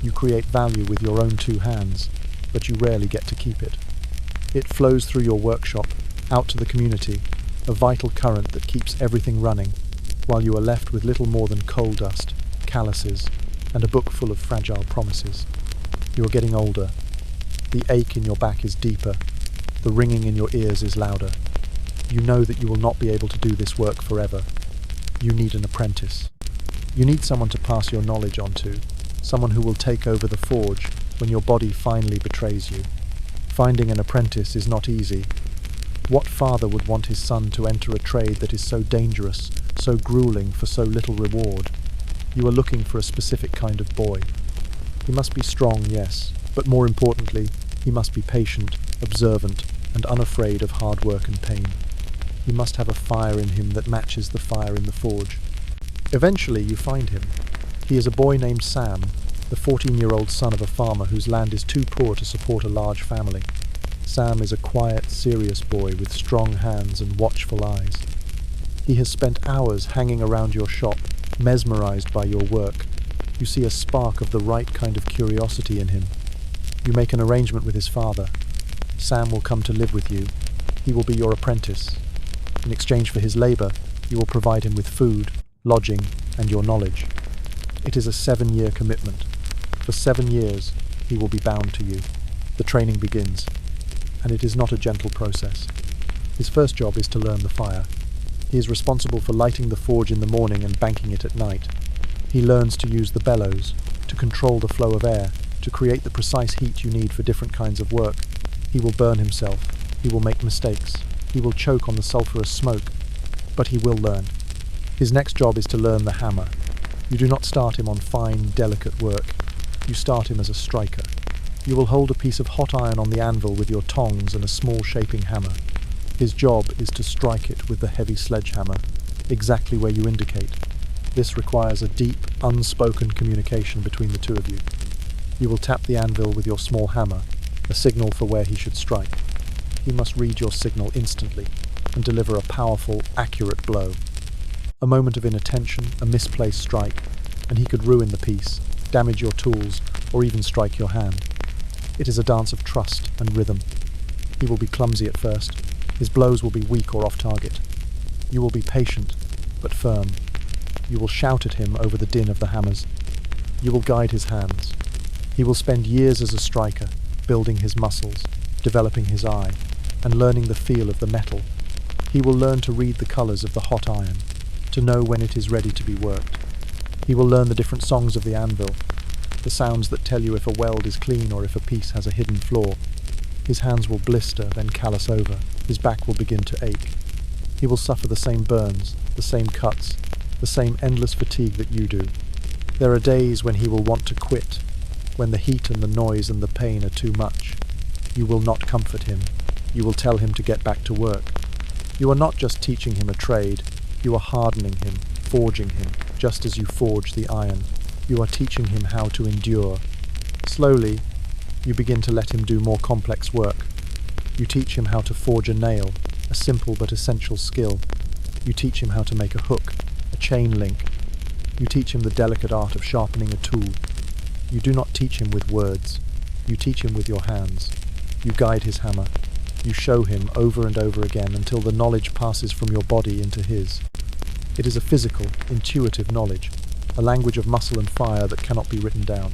S1: You create value with your own two hands, but you rarely get to keep it. It flows through your workshop, out to the community, a vital current that keeps everything running, while you are left with little more than coal dust, calluses, and a book full of fragile promises. You are getting older. The ache in your back is deeper. The ringing in your ears is louder. You know that you will not be able to do this work forever. You need an apprentice. You need someone to pass your knowledge on to, someone who will take over the forge when your body finally betrays you. Finding an apprentice is not easy. What father would want his son to enter a trade that is so dangerous, so grueling for so little reward? You are looking for a specific kind of boy. He must be strong, yes, But more importantly, he must be patient, observant, and unafraid of hard work and pain. He must have a fire in him that matches the fire in the forge. Eventually, you find him. He is a boy named Sam, the 14-year-old son of a farmer whose land is too poor to support a large family. Sam is a quiet, serious boy with strong hands and watchful eyes. He has spent hours hanging around your shop, mesmerized by your work. You see a spark of the right kind of curiosity in him. You make an arrangement with his father. Sam will come to live with you. He will be your apprentice. In exchange for his labor, you will provide him with food, lodging, and your knowledge. It is a 7-year commitment. For 7 years, he will be bound to you. The training begins, and it is not a gentle process. His first job is to learn the fire. He is responsible for lighting the forge in the morning and banking it at night. He learns to use the bellows, to control the flow of air, to create the precise heat you need for different kinds of work. He will burn himself. He will make mistakes. He will choke on the sulphurous smoke. But he will learn. His next job is to learn the hammer. You do not start him on fine, delicate work. You start him as a striker. You will hold a piece of hot iron on the anvil with your tongs and a small shaping hammer. His job is to strike it with the heavy sledgehammer, exactly where you indicate. This requires a deep, unspoken communication between the two of you. You will tap the anvil with your small hammer, a signal for where he should strike. He must read your signal instantly and deliver a powerful, accurate blow. A moment of inattention, a misplaced strike, and he could ruin the piece, damage your tools, or even strike your hand. It is a dance of trust and rhythm. He will be clumsy at first. His blows will be weak or off target. You will be patient, but firm. You will shout at him over the din of the hammers. You will guide his hands. He will spend years as a striker, building his muscles, developing his eye, and learning the feel of the metal. He will learn to read the colors of the hot iron, to know when it is ready to be worked. He will learn the different songs of the anvil, the sounds that tell you if a weld is clean or if a piece has a hidden flaw. His hands will blister, then callous over. His back will begin to ache. He will suffer the same burns, the same cuts, the same endless fatigue that you do. There are days when he will want to quit, when the heat and the noise and the pain are too much. You will not comfort him. You will tell him to get back to work. You are not just teaching him a trade, you are hardening him, forging him, just as you forge the iron. You are teaching him how to endure. Slowly, you begin to let him do more complex work. You teach him how to forge a nail, a simple but essential skill. You teach him how to make a hook, a chain link. You teach him the delicate art of sharpening a tool. You do not teach him with words. You teach him with your hands. You guide his hammer. You show him over and over again until the knowledge passes from your body into his. It is a physical, intuitive knowledge, a language of muscle and fire that cannot be written down.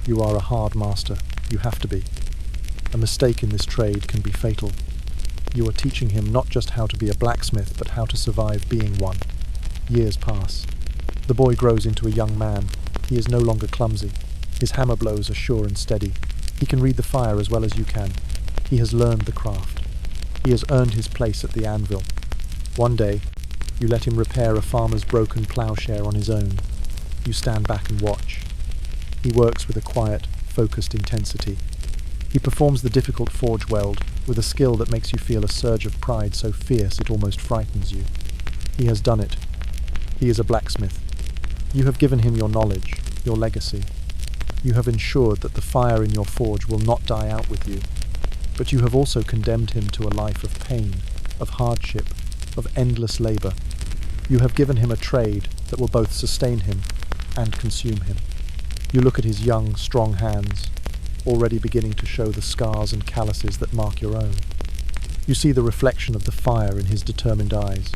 S1: You are a hard master. You have to be. A mistake in this trade can be fatal. You are teaching him not just how to be a blacksmith, but how to survive being one. Years pass. The boy grows into a young man. He is no longer clumsy. His hammer blows are sure and steady. He can read the fire as well as you can. He has learned the craft. He has earned his place at the anvil. One day, you let him repair a farmer's broken ploughshare on his own. You stand back and watch. He works with a quiet, focused intensity. He performs the difficult forge weld with a skill that makes you feel a surge of pride so fierce it almost frightens you. He has done it. He is a blacksmith. You have given him your knowledge, your legacy. You have ensured that the fire in your forge will not die out with you. But you have also condemned him to a life of pain, of hardship, of endless labor. You have given him a trade that will both sustain him and consume him. You look at his young, strong hands, already beginning to show the scars and calluses that mark your own. You see the reflection of the fire in his determined eyes,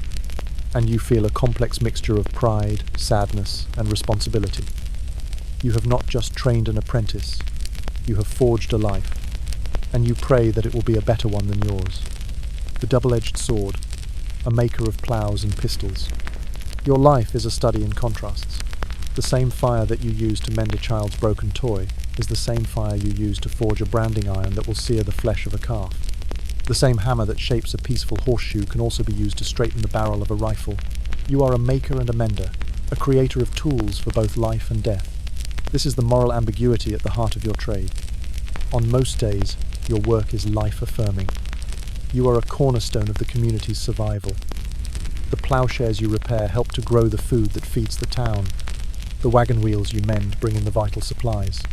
S1: and you feel a complex mixture of pride, sadness, and responsibility. You have not just trained an apprentice, you have forged a life, and you pray that it will be a better one than yours. The double-edged sword, a maker of ploughs and pistols. Your life is a study in contrasts. The same fire that you use to mend a child's broken toy is the same fire you use to forge a branding iron that will sear the flesh of a calf. The same hammer that shapes a peaceful horseshoe can also be used to straighten the barrel of a rifle. You are a maker and a mender, a creator of tools for both life and death. This is the moral ambiguity at the heart of your trade. On most days, your work is life-affirming. You are a cornerstone of the community's survival. The ploughshares you repair help to grow the food that feeds the town. The wagon wheels you mend bring in the vital supplies.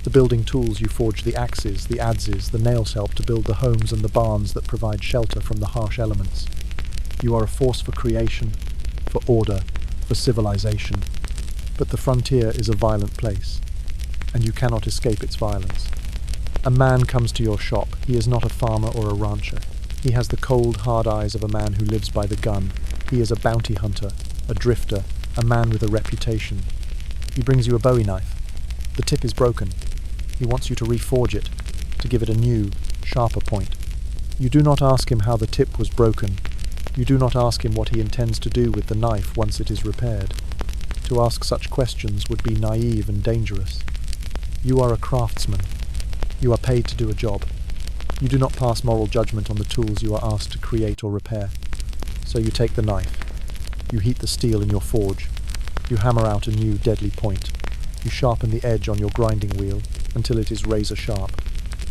S1: The building tools you forge, the axes, the adzes, the nails help to build the homes and the barns that provide shelter from the harsh elements. You are a force for creation, for order, for civilization. But the frontier is a violent place, and you cannot escape its violence. A man comes to your shop. He is not a farmer or a rancher. He has the cold, hard eyes of a man who lives by the gun. He is a bounty hunter, a drifter, a man with a reputation. He brings you a Bowie knife. The tip is broken. He wants you to reforge it, to give it a new, sharper point. You do not ask him how the tip was broken. You do not ask him what he intends to do with the knife once it is repaired. To ask such questions would be naive and dangerous. You are a craftsman. You are paid to do a job. You do not pass moral judgment on the tools you are asked to create or repair. So you take the knife. You heat the steel in your forge. You hammer out a new deadly point. You sharpen the edge on your grinding wheel until it is razor sharp.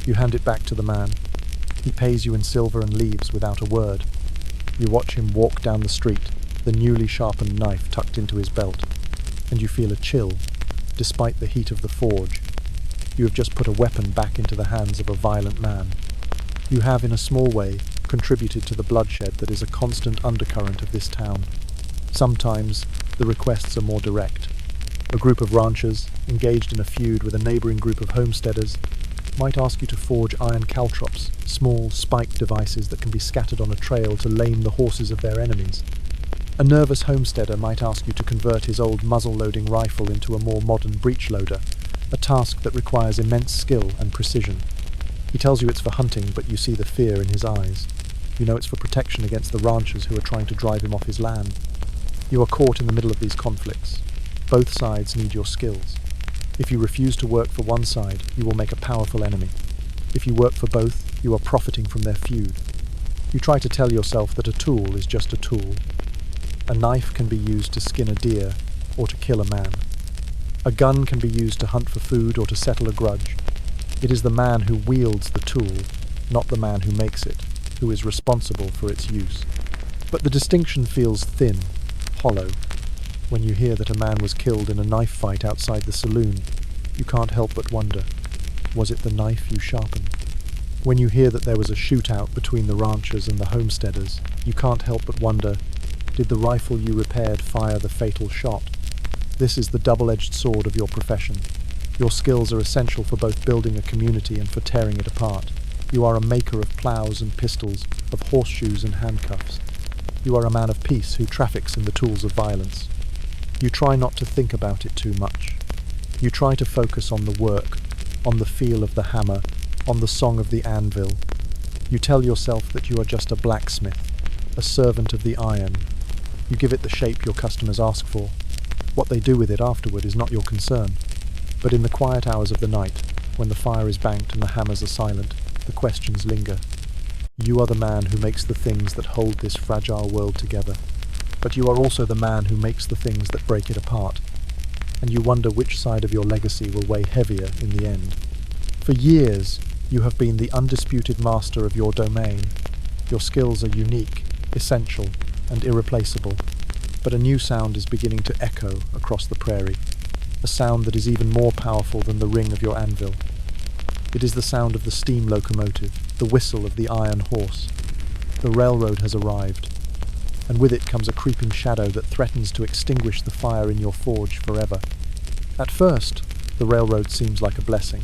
S1: You hand it back to the man. He pays you in silver and leaves without a word. You watch him walk down the street, the newly sharpened knife tucked into his belt, and you feel a chill, despite the heat of the forge. You have just put a weapon back into the hands of a violent man. You have, in a small way, contributed to the bloodshed that is a constant undercurrent of this town. Sometimes, the requests are more direct. A group of ranchers, engaged in a feud with a neighboring group of homesteaders, might ask you to forge iron caltrops, small, spiked devices that can be scattered on a trail to lame the horses of their enemies. A nervous homesteader might ask you to convert his old muzzle-loading rifle into a more modern breech loader, a task that requires immense skill and precision. He tells you it's for hunting, but you see the fear in his eyes. You know it's for protection against the ranchers who are trying to drive him off his land. You are caught in the middle of these conflicts. Both sides need your skills. If you refuse to work for one side, you will make a powerful enemy. If you work for both, you are profiting from their feud. You try to tell yourself that a tool is just a tool. A knife can be used to skin a deer or to kill a man. A gun can be used to hunt for food or to settle a grudge. It is the man who wields the tool, not the man who makes it, who is responsible for its use. But the distinction feels thin, hollow. When you hear that a man was killed in a knife fight outside the saloon, you can't help but wonder, was it the knife you sharpened? When you hear that there was a shootout between the ranchers and the homesteaders, you can't help but wonder, did the rifle you repaired fire the fatal shot? This is the double-edged sword of your profession. Your skills are essential for both building a community and for tearing it apart. You are a maker of plows and pistols, of horseshoes and handcuffs. You are a man of peace who traffics in the tools of violence. You try not to think about it too much. You try to focus on the work, on the feel of the hammer, on the song of the anvil. You tell yourself that you are just a blacksmith, a servant of the iron. You give it the shape your customers ask for. What they do with it afterward is not your concern. But in the quiet hours of the night, when the fire is banked and the hammers are silent, the questions linger. You are the man who makes the things that hold this fragile world together. But you are also the man who makes the things that break it apart. And you wonder which side of your legacy will weigh heavier in the end. For years, you have been the undisputed master of your domain. Your skills are unique, essential, and irreplaceable. But a new sound is beginning to echo across the prairie. A sound that is even more powerful than the ring of your anvil. It is the sound of the steam locomotive, the whistle of the iron horse. The railroad has arrived, and with it comes a creeping shadow that threatens to extinguish the fire in your forge forever. At first, the railroad seems like a blessing.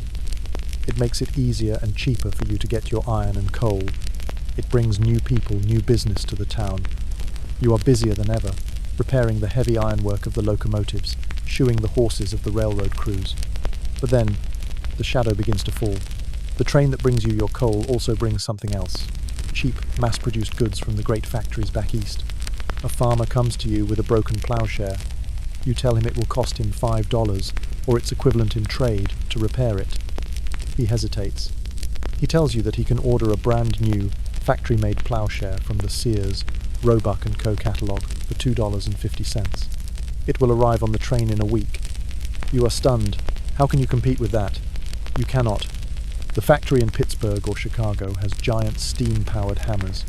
S1: It makes it easier and cheaper for you to get your iron and coal. It brings new people, new business to the town. You are busier than ever, repairing the heavy ironwork of the locomotives, shoeing the horses of the railroad crews. But then, the shadow begins to fall. The train that brings you your coal also brings something else. Cheap, mass-produced goods from the great factories back east. A farmer comes to you with a broken ploughshare. You tell him it will cost him $5, or its equivalent in trade, to repair it. He hesitates. He tells you that he can order a brand new, factory-made ploughshare from the Sears, Roebuck & Co. catalogue for $2.50. It will arrive on the train in a week. You are stunned. How can you compete with that? You cannot. The factory in Pittsburgh or Chicago has giant steam-powered hammers,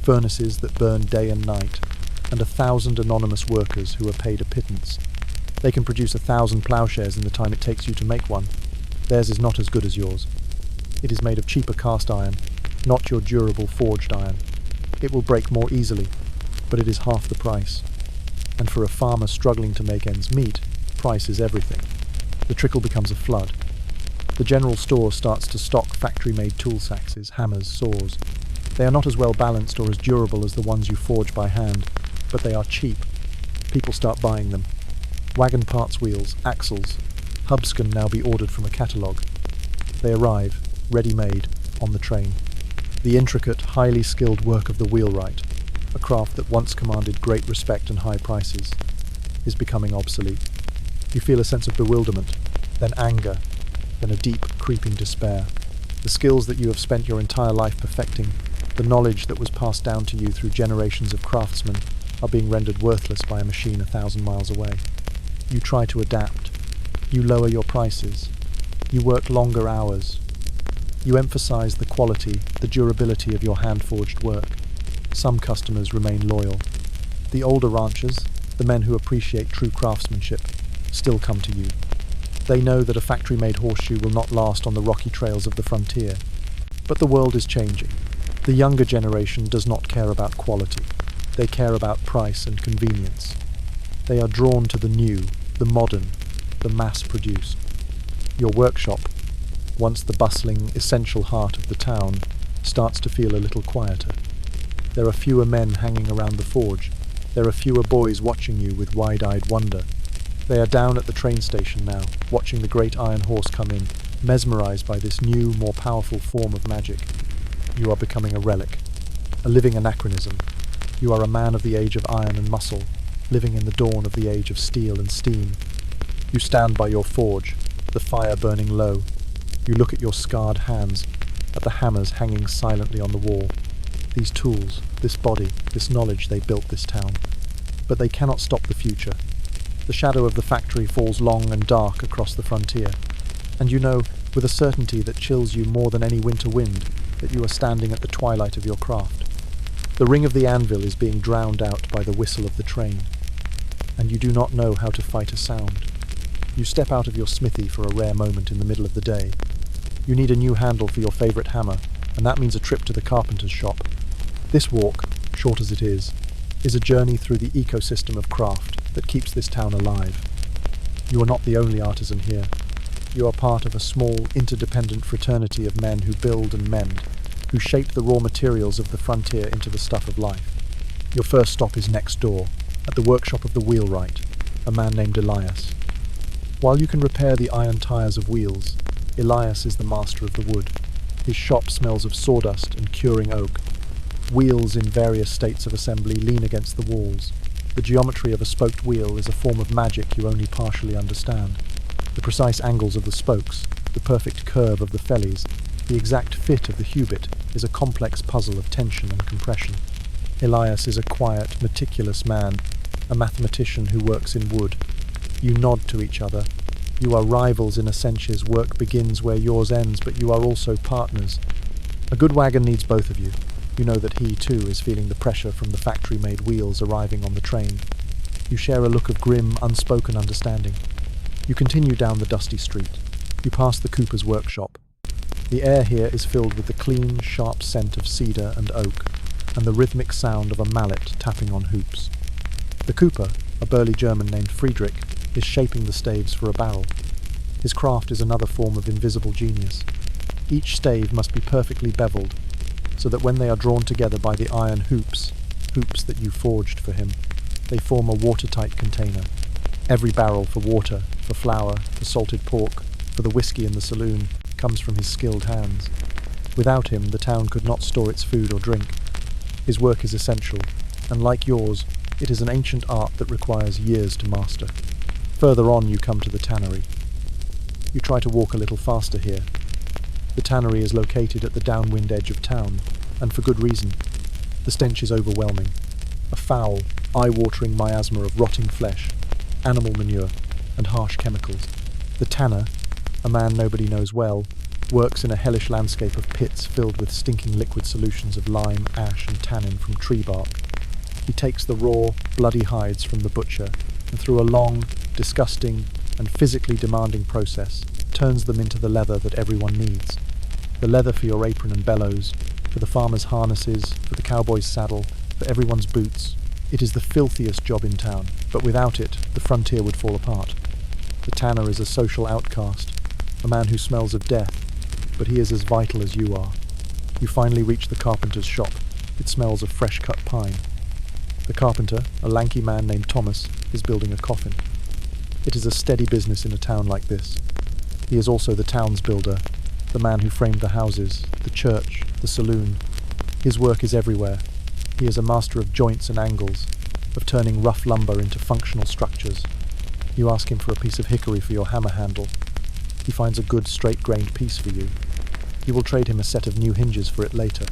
S1: furnaces that burn day and night, and 1,000 anonymous workers who are paid a pittance. They can produce 1,000 ploughshares in the time it takes you to make one. Theirs is not as good as yours. It is made of cheaper cast iron, not your durable forged iron. It will break more easily, but it is half the price. And for a farmer struggling to make ends meet, price is everything. The trickle becomes a flood. The general store starts to stock factory-made tool axes, hammers, saws. They are not as well balanced or as durable as the ones you forge by hand, but they are cheap. People start buying them. Wagon parts wheels, axles, hubs can now be ordered from a catalogue. They arrive, ready-made, on the train. The intricate, highly skilled work of the wheelwright, a craft that once commanded great respect and high prices, is becoming obsolete. You feel a sense of bewilderment, then anger, then a deep, creeping despair. The skills that you have spent your entire life perfecting, the knowledge that was passed down to you through generations of craftsmen, are being rendered worthless by a machine 1,000 miles away. You try to adapt. You lower your prices. You work longer hours. You emphasize the quality, the durability of your hand-forged work. Some customers remain loyal. The older ranchers, the men who appreciate true craftsmanship, still come to you. They know that a factory-made horseshoe will not last on the rocky trails of the frontier. But the world is changing. The younger generation does not care about quality. They care about price and convenience. They are drawn to the new, the modern, the mass-produced. Your workshop, once the bustling, essential heart of the town, starts to feel a little quieter. There are fewer men hanging around the forge. There are fewer boys watching you with wide-eyed wonder. They are down at the train station now, watching the great iron horse come in, mesmerized by this new, more powerful form of magic. You are becoming a relic, a living anachronism. You are a man of the age of iron and muscle, living in the dawn of the age of steel and steam. You stand by your forge, the fire burning low. You look at your scarred hands, at the hammers hanging silently on the wall. These tools, this body, this knowledge, they built this town. But they cannot stop the future. The shadow of the factory falls long and dark across the frontier, and you know, with a certainty that chills you more than any winter wind, that you are standing at the twilight of your craft. The ring of the anvil is being drowned out by the whistle of the train, and you do not know how to fight a sound. You step out of your smithy for a rare moment in the middle of the day. You need a new handle for your favourite hammer, and that means a trip to the carpenter's shop. This walk, short as it is a journey through the ecosystem of craft that keeps this town alive. You are not the only artisan here. You are part of a small, interdependent fraternity of men who build and mend, who shape the raw materials of the frontier into the stuff of life. Your first stop is next door, at the workshop of the wheelwright, a man named Elias. While you can repair the iron tires of wheels, Elias is the master of the wood. His shop smells of sawdust and curing oak. Wheels in various states of assembly lean against the walls. The geometry of a spoked wheel is a form of magic you only partially understand. The precise angles of the spokes, the perfect curve of the fellies, the exact fit of the hubit is a complex puzzle of tension and compression. Elias is a quiet, meticulous man, a mathematician who works in wood. You nod to each other. You are rivals in a sense. Work begins where yours ends, but you are also partners. A good wagon needs both of you. You know that he, too, is feeling the pressure from the factory-made wheels arriving on the train. You share a look of grim, unspoken understanding. You continue down the dusty street. You pass the cooper's workshop. The air here is filled with the clean, sharp scent of cedar and oak, and the rhythmic sound of a mallet tapping on hoops. The cooper, a burly German named Friedrich, is shaping the staves for a barrel. His craft is another form of invisible genius. Each stave must be perfectly beveled, so that when they are drawn together by the iron hoops that you forged for him, they form a watertight container. Every barrel for water, for flour, for salted pork, for the whiskey in the saloon, comes from his skilled hands. Without him, the town could not store its food or drink. His work is essential, and like yours, it is an ancient art that requires years to master. Further on, you come to the tannery. You try to walk a little faster here. The tannery is located at the downwind edge of town, and for good reason. The stench is overwhelming. A foul, eye-watering miasma of rotting flesh, animal manure, and harsh chemicals. The tanner, a man nobody knows well, works in a hellish landscape of pits filled with stinking liquid solutions of lime, ash, and tannin from tree bark. He takes the raw, bloody hides from the butcher and through a long, disgusting, and physically demanding process, turns them into the leather that everyone needs. The leather for your apron and bellows, for the farmer's harnesses, for the cowboy's saddle, for everyone's boots. It is the filthiest job in town, but without it, the frontier would fall apart. The tanner is a social outcast, a man who smells of death, but he is as vital as you are. You finally reach the carpenter's shop. It smells of fresh-cut pine. The carpenter, a lanky man named Thomas, is building a coffin. It is a steady business in a town like this. He is also the town's builder, the man who framed the houses, the church, the saloon. His work is everywhere. He is a master of joints and angles, of turning rough lumber into functional structures. You ask him for a piece of hickory for your hammer handle. He finds a good straight-grained piece for you. You will trade him a set of new hinges for it later.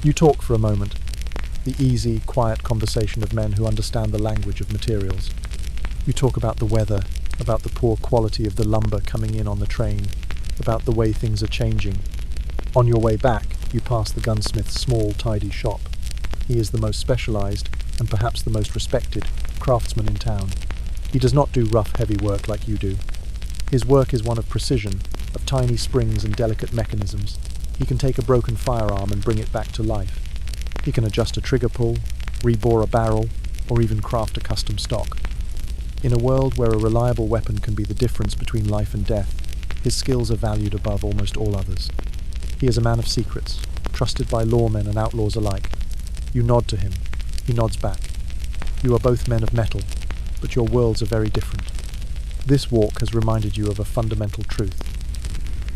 S1: You talk for a moment, the easy, quiet conversation of men who understand the language of materials. You talk about the weather, about the poor quality of the lumber coming in on the train, about the way things are changing. On your way back, you pass the gunsmith's small, tidy shop. He is the most specialized, and perhaps the most respected, craftsman in town. He does not do rough, heavy work like you do. His work is one of precision, of tiny springs and delicate mechanisms. He can take a broken firearm and bring it back to life. He can adjust a trigger pull, rebore a barrel, or even craft a custom stock. In a world where a reliable weapon can be the difference between life and death, his skills are valued above almost all others. He is a man of secrets, trusted by lawmen and outlaws alike. You nod to him. He nods back. You are both men of metal, but your worlds are very different. This walk has reminded you of a fundamental truth.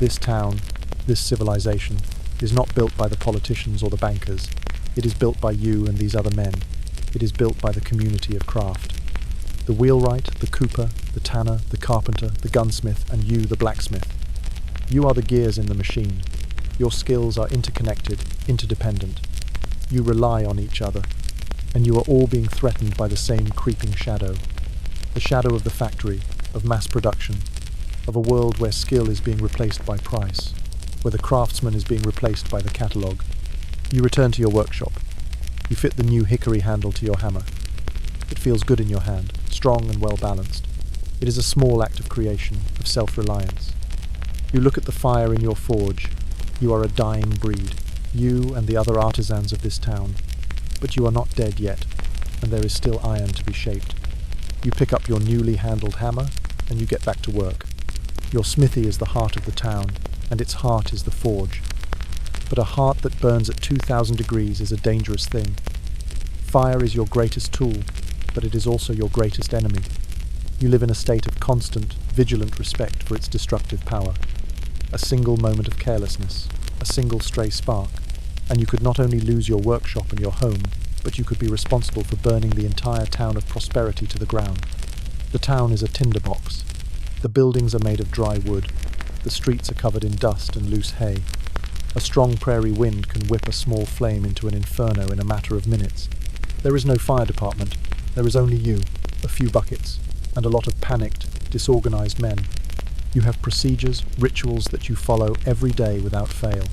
S1: This town, this civilization, is not built by the politicians or the bankers. It is built by you and these other men. It is built by the community of craft. The wheelwright, the cooper, the tanner, the carpenter, the gunsmith, and you, the blacksmith. You are the gears in the machine. Your skills are interconnected, interdependent. You rely on each other, and you are all being threatened by the same creeping shadow. The shadow of the factory, of mass production, of a world where skill is being replaced by price, where the craftsman is being replaced by the catalogue. You return to your workshop. You fit the new hickory handle to your hammer. It feels good in your hand, strong and well balanced. It is a small act of creation, of self-reliance. You look at the fire in your forge. You are a dying breed, you and the other artisans of this town. But you are not dead yet, and there is still iron to be shaped. You pick up your newly handled hammer, and you get back to work. Your smithy is the heart of the town, and its heart is the forge. But a heart that burns at 2,000 degrees is a dangerous thing. Fire is your greatest tool, but it is also your greatest enemy. You live in a state of constant, vigilant respect for its destructive power. A single moment of carelessness, a single stray spark, and you could not only lose your workshop and your home, but you could be responsible for burning the entire town of prosperity to the ground. The town is a tinderbox. The buildings are made of dry wood. The streets are covered in dust and loose hay. A strong prairie wind can whip a small flame into an inferno in a matter of minutes. There is no fire department. There is only you, a few buckets, and a lot of panicked, disorganized men. You have procedures, rituals that you follow every day without fail.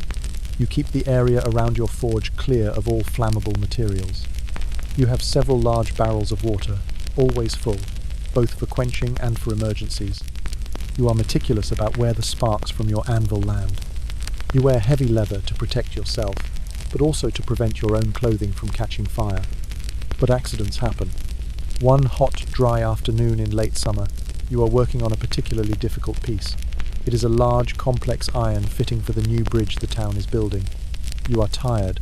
S1: You keep the area around your forge clear of all flammable materials. You have several large barrels of water, always full, both for quenching and for emergencies. You are meticulous about where the sparks from your anvil land. You wear heavy leather to protect yourself, but also to prevent your own clothing from catching fire. But accidents happen. One hot, dry afternoon in late summer, you are working on a particularly difficult piece. It is a large, complex iron fitting for the new bridge the town is building. You are tired.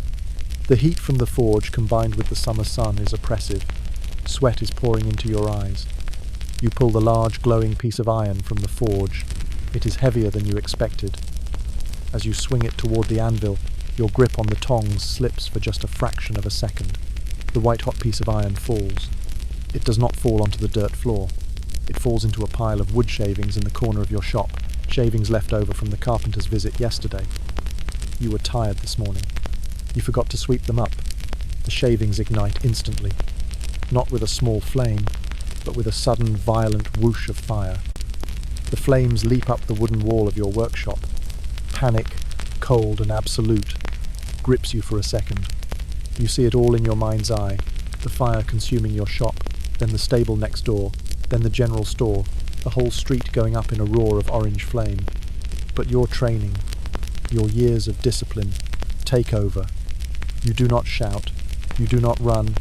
S1: The heat from the forge combined with the summer sun is oppressive. Sweat is pouring into your eyes. You pull the large, glowing piece of iron from the forge. It is heavier than you expected. As you swing it toward the anvil, your grip on the tongs slips for just a fraction of a second. The white-hot piece of iron falls. It does not fall onto the dirt floor. It falls into a pile of wood shavings in the corner of your shop, shavings left over from the carpenter's visit yesterday. You were tired this morning. You forgot to sweep them up. The shavings ignite instantly, not with a small flame, but with a sudden, violent whoosh of fire. The flames leap up the wooden wall of your workshop. Panic, cold and absolute, grips you for a second. You see it all in your mind's eye, the fire consuming your shop, then the stable next door, then the general store, the whole street going up in a roar of orange flame. But your training, your years of discipline, take over. You do not shout, you do not run,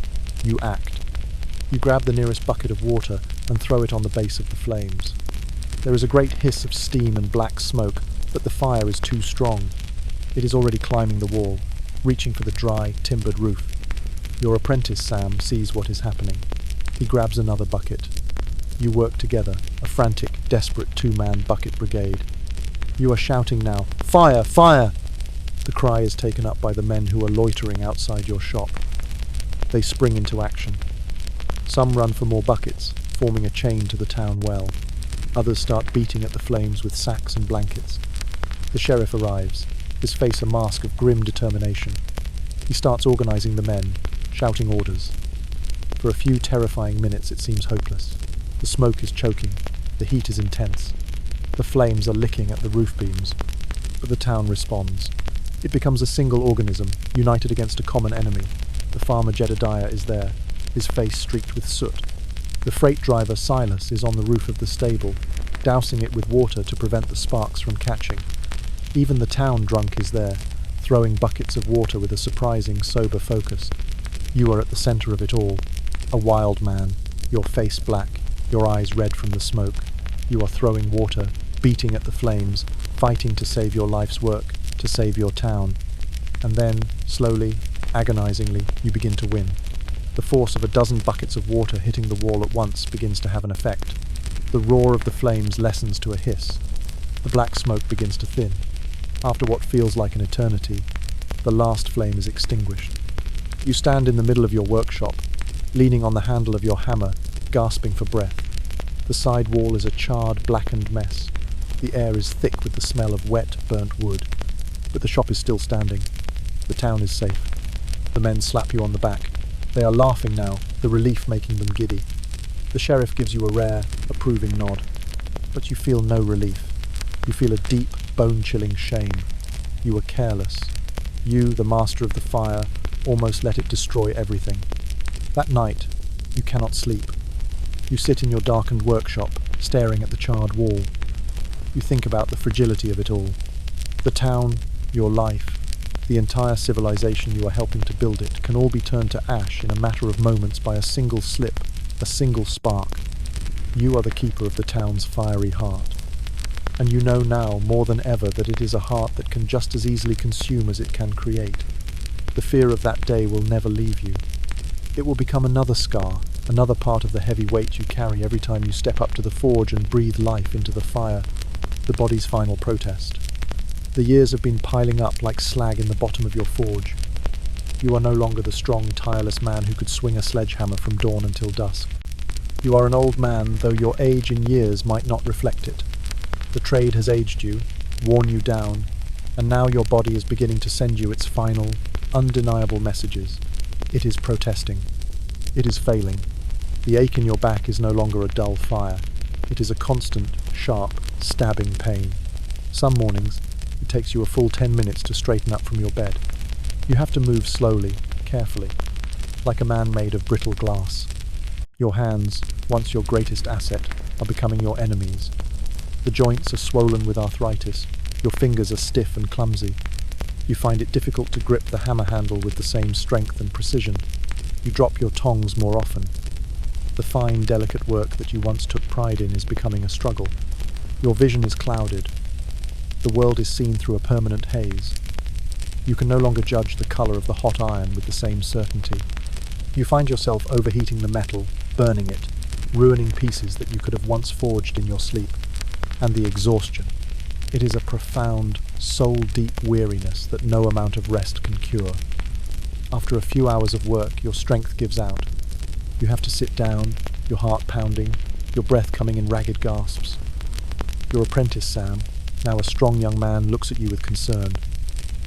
S1: you act. You grab the nearest bucket of water and throw it on the base of the flames. There is a great hiss of steam and black smoke, but the fire is too strong. It is already climbing the wall, reaching for the dry, timbered roof. Your apprentice, Sam, sees what is happening. He grabs another bucket. You work together, a frantic, desperate two-man bucket brigade. You are shouting now, "Fire! Fire!" The cry is taken up by the men who are loitering outside your shop. They spring into action. Some run for more buckets, forming a chain to the town well. Others start beating at the flames with sacks and blankets. The sheriff arrives, his face a mask of grim determination. He starts organizing the men, shouting orders. For a few terrifying minutes it seems hopeless. The smoke is choking, the heat is intense. The flames are licking at the roof beams, but the town responds. It becomes a single organism, united against a common enemy. The farmer Jedediah is there, his face streaked with soot. The freight driver Silas is on the roof of the stable, dousing it with water to prevent the sparks from catching. Even the town drunk is there, throwing buckets of water with a surprising, sober focus. You are at the center of it all, a wild man, your face black, your eyes red from the smoke. You are throwing water, beating at the flames, fighting to save your life's work, to save your town. And then, slowly, agonizingly, you begin to win. The force of a dozen buckets of water hitting the wall at once begins to have an effect. The roar of the flames lessens to a hiss. The black smoke begins to thin. After what feels like an eternity, the last flame is extinguished. You stand in the middle of your workshop, leaning on the handle of your hammer, gasping for breath. The side wall is a charred, blackened mess. The air is thick with the smell of wet, burnt wood. But the shop is still standing. The town is safe. The men slap you on the back. They are laughing now, the relief making them giddy. The sheriff gives you a rare, approving nod. But you feel no relief. You feel a deep, bone-chilling shame. You were careless. You, the master of the fire, almost let it destroy everything. That night, you cannot sleep. You sit in your darkened workshop, staring at the charred wall. You think about the fragility of it all. The town, your life, the entire civilization you are helping to build it can all be turned to ash in a matter of moments by a single slip, a single spark. You are the keeper of the town's fiery heart. And you know now, more than ever, that it is a heart that can just as easily consume as it can create. The fear of that day will never leave you. It will become another scar, another part of the heavy weight you carry every time you step up to the forge and breathe life into the fire, the body's final protest. The years have been piling up like slag in the bottom of your forge. You are no longer the strong, tireless man who could swing a sledgehammer from dawn until dusk. You are an old man, though your age in years might not reflect it. The trade has aged you, worn you down, and now your body is beginning to send you its final, undeniable messages. It is protesting. It is failing. The ache in your back is no longer a dull fire. It is a constant, sharp, stabbing pain. Some mornings, it takes you a full 10 minutes to straighten up from your bed. You have to move slowly, carefully, like a man made of brittle glass. Your hands, once your greatest asset, are becoming your enemies. The joints are swollen with arthritis. Your fingers are stiff and clumsy. You find it difficult to grip the hammer handle with the same strength and precision. You drop your tongs more often. The fine, delicate work that you once took pride in is becoming a struggle. Your vision is clouded. The world is seen through a permanent haze. You can no longer judge the colour of the hot iron with the same certainty. You find yourself overheating the metal, burning it, ruining pieces that you could have once forged in your sleep. And the exhaustion. It is a profound, soul-deep weariness that no amount of rest can cure. After a few hours of work, your strength gives out. You have to sit down, your heart pounding, your breath coming in ragged gasps. Your apprentice, Sam, now a strong young man, looks at you with concern.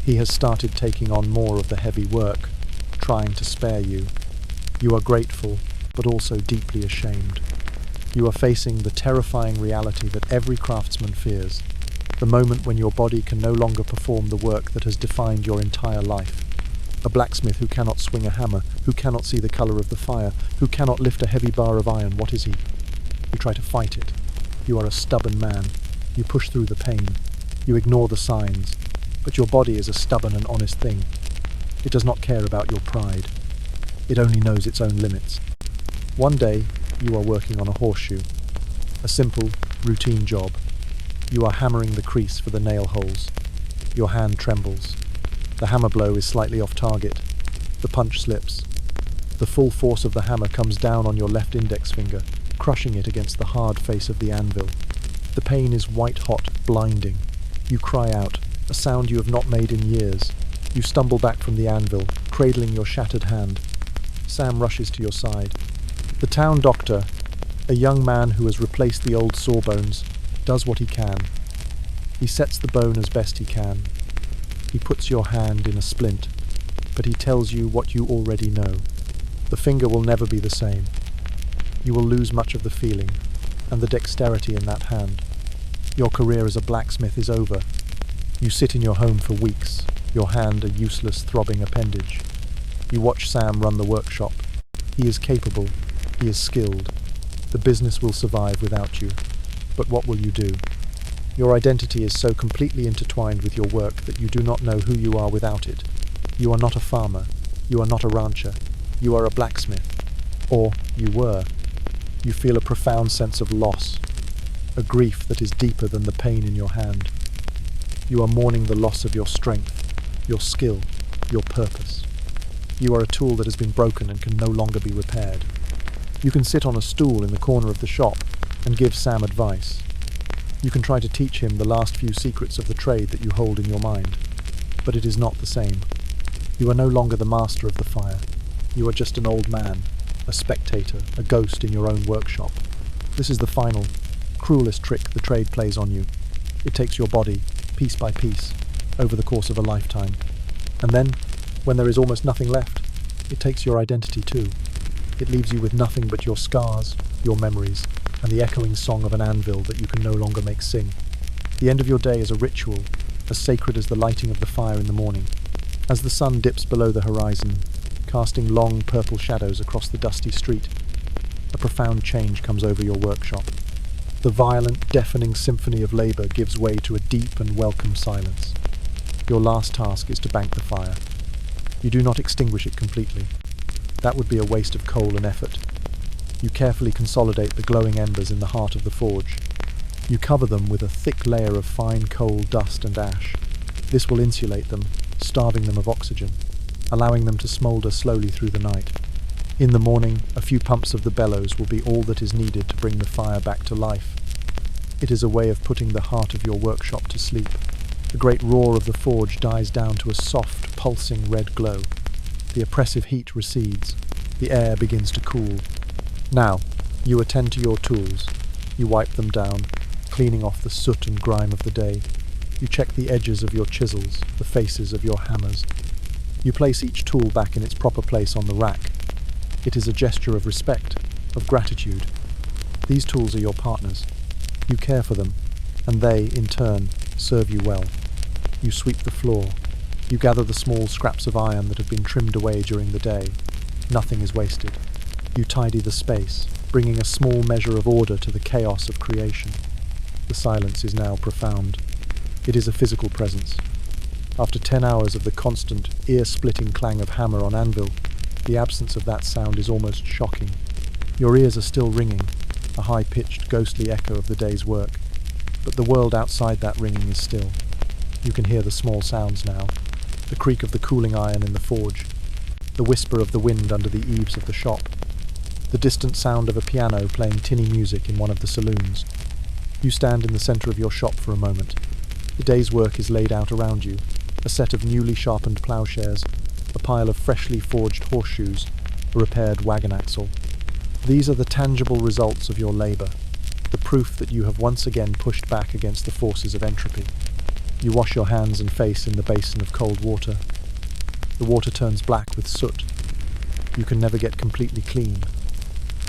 S1: He has started taking on more of the heavy work, trying to spare you. You are grateful, but also deeply ashamed. You are facing the terrifying reality that every craftsman fears. the moment when your body can no longer perform the work that has defined your entire life. A blacksmith who cannot swing a hammer, who cannot see the color of the fire, who cannot lift a heavy bar of iron, what is he? You try to fight it. You are a stubborn man. You push through the pain. You ignore the signs. But your body is a stubborn and honest thing. It does not care about your pride. It only knows its own limits. One day, you are working on a horseshoe. A simple, routine job. You are hammering the crease for the nail holes. Your hand trembles. The hammer blow is slightly off target. The punch slips. The full force of the hammer comes down on your left index finger, crushing it against the hard face of the anvil. The pain is white-hot, blinding. You cry out, a sound you have not made in years. You stumble back from the anvil, cradling your shattered hand. Sam rushes to your side. The town doctor, a young man who has replaced the old sawbones, does what he can. He sets the bone as best he can. He puts your hand in a splint, but he tells you what you already know. The finger will never be the same. You will lose much of the feeling, and the dexterity in that hand. Your career as a blacksmith is over. You sit in your home for weeks, your hand a useless, throbbing appendage. You watch Sam run the workshop. He is capable. He is skilled. The business will survive without you. But what will you do? Your identity is so completely intertwined with your work that you do not know who you are without it. You are not a farmer. You are not a rancher. You are a blacksmith. Or you were. You feel a profound sense of loss, a grief that is deeper than the pain in your hand. You are mourning the loss of your strength, your skill, your purpose. You are a tool that has been broken and can no longer be repaired. You can sit on a stool in the corner of the shop and give Sam advice. You can try to teach him the last few secrets of the trade that you hold in your mind, but it is not the same. You are no longer the master of the fire. You are just an old man, a spectator, a ghost in your own workshop. This is the final, cruelest trick the trade plays on you. It takes your body, piece by piece, over the course of a lifetime. And then, when there is almost nothing left, it takes your identity too. It leaves you with nothing but your scars, your memories, and the echoing song of an anvil that you can no longer make sing. The end of your day is a ritual, as sacred as the lighting of the fire in the morning. As the sun dips below the horizon, casting long purple shadows across the dusty street, a profound change comes over your workshop. The violent, deafening symphony of labour gives way to a deep and welcome silence. Your last task is to bank the fire. You do not extinguish it completely. That would be a waste of coal and effort. You carefully consolidate the glowing embers in the heart of the forge. You cover them with a thick layer of fine coal dust and ash. This will insulate them, starving them of oxygen, allowing them to smoulder slowly through the night. In the morning, a few pumps of the bellows will be all that is needed to bring the fire back to life. It is a way of putting the heart of your workshop to sleep. The great roar of the forge dies down to a soft, pulsing red glow. The oppressive heat recedes. The air begins to cool. Now, you attend to your tools. You wipe them down, cleaning off the soot and grime of the day. You check the edges of your chisels, the faces of your hammers. You place each tool back in its proper place on the rack. It is a gesture of respect, of gratitude. These tools are your partners. You care for them, and they, in turn, serve you well. You sweep the floor. You gather the small scraps of iron that have been trimmed away during the day. Nothing is wasted. You tidy the space, bringing a small measure of order to the chaos of creation. The silence is now profound. It is a physical presence. After 10 hours of the constant, ear-splitting clang of hammer on anvil, the absence of that sound is almost shocking. Your ears are still ringing, a high-pitched, ghostly echo of the day's work, but the world outside that ringing is still. You can hear the small sounds now, the creak of the cooling iron in the forge, the whisper of the wind under the eaves of the shop, the distant sound of a piano playing tinny music in one of the saloons. You stand in the centre of your shop for a moment. The day's work is laid out around you, a set of newly sharpened ploughshares, a pile of freshly forged horseshoes, a repaired wagon axle. These are the tangible results of your labour, the proof that you have once again pushed back against the forces of entropy. You wash your hands and face in the basin of cold water. The water turns black with soot. You can never get completely clean.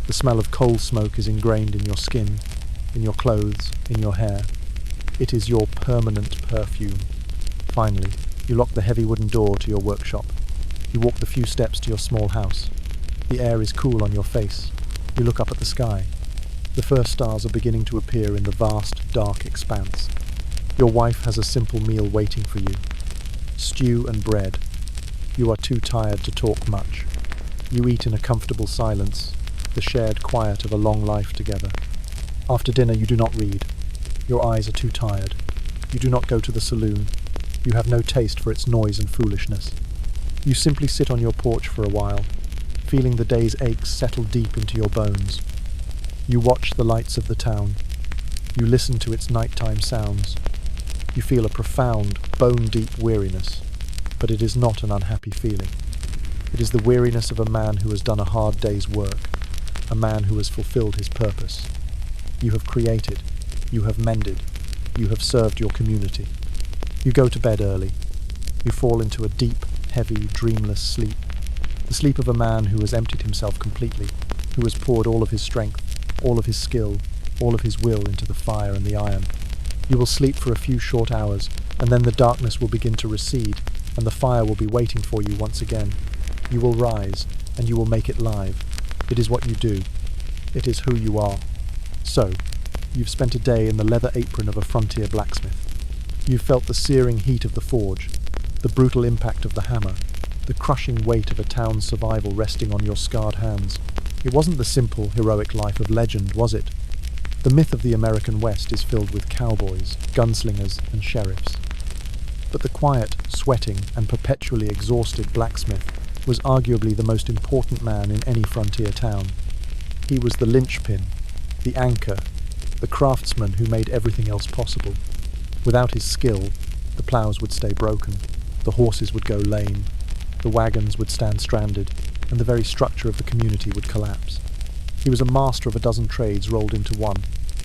S1: The smell of coal smoke is ingrained in your skin, in your clothes, in your hair. It is your permanent perfume. Finally, you lock the heavy wooden door to your workshop. You walk the few steps to your small house. The air is cool on your face. You look up at the sky. The first stars are beginning to appear in the vast, dark expanse. Your wife has a simple meal waiting for you. Stew and bread. You are too tired to talk much. You eat in a comfortable silence, the shared quiet of a long life together. After dinner you do not read. Your eyes are too tired. You do not go to the saloon. You have no taste for its noise and foolishness. You simply sit on your porch for a while, feeling the day's aches settle deep into your bones. You watch the lights of the town. You listen to its nighttime sounds. You feel a profound, bone-deep weariness, but it is not an unhappy feeling. It is the weariness of a man who has done a hard day's work, a man who has fulfilled his purpose. You have created, you have mended, you have served your community. You go to bed early. You fall into a deep, heavy, dreamless sleep. The sleep of a man who has emptied himself completely, who has poured all of his strength, all of his skill, all of his will into the fire and the iron. You will sleep for a few short hours, and then the darkness will begin to recede, and the fire will be waiting for you once again. You will rise, and you will make it live. It is what you do. It is who you are. So, you've spent a day in the leather apron of a frontier blacksmith. You've felt the searing heat of the forge, the brutal impact of the hammer, the crushing weight of a town's survival resting on your scarred hands. It wasn't the simple, heroic life of legend, was it? The myth of the American West is filled with cowboys, gunslingers, and sheriffs. But the quiet, sweating, and perpetually exhausted blacksmith was arguably the most important man in any frontier town. He was the linchpin, the anchor, the craftsman who made everything else possible. Without his skill, the plows would stay broken, the horses would go lame, the wagons would stand stranded, and the very structure of the community would collapse. He was a master of a dozen trades rolled into one: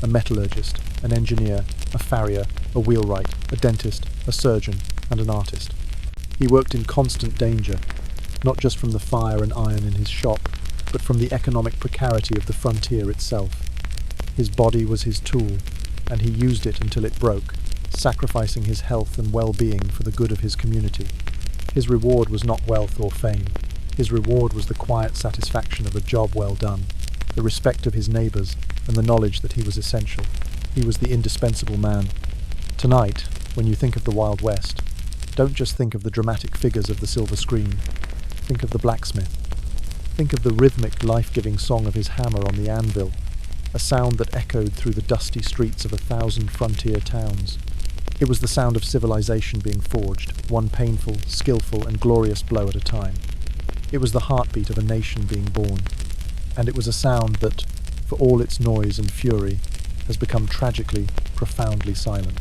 S1: a metallurgist, an engineer, a farrier, a wheelwright, a dentist, a surgeon, and an artist. He worked in constant danger, not just from the fire and iron in his shop, but from the economic precarity of the frontier itself. His body was his tool, and he used it until it broke, sacrificing his health and well-being for the good of his community. His reward was not wealth or fame. His reward was the quiet satisfaction of a job well done, the respect of his neighbors, and the knowledge that he was essential. He was the indispensable man. Tonight, when you think of the Wild West, don't just think of the dramatic figures of the silver screen. Think of the blacksmith. Think of the rhythmic, life-giving song of his hammer on the anvil, a sound that echoed through the dusty streets of 1,000 frontier towns. It was the sound of civilization being forged, one painful, skillful, and glorious blow at a time. It was the heartbeat of a nation being born, and it was a sound that, for all its noise and fury, has become tragically, profoundly silent.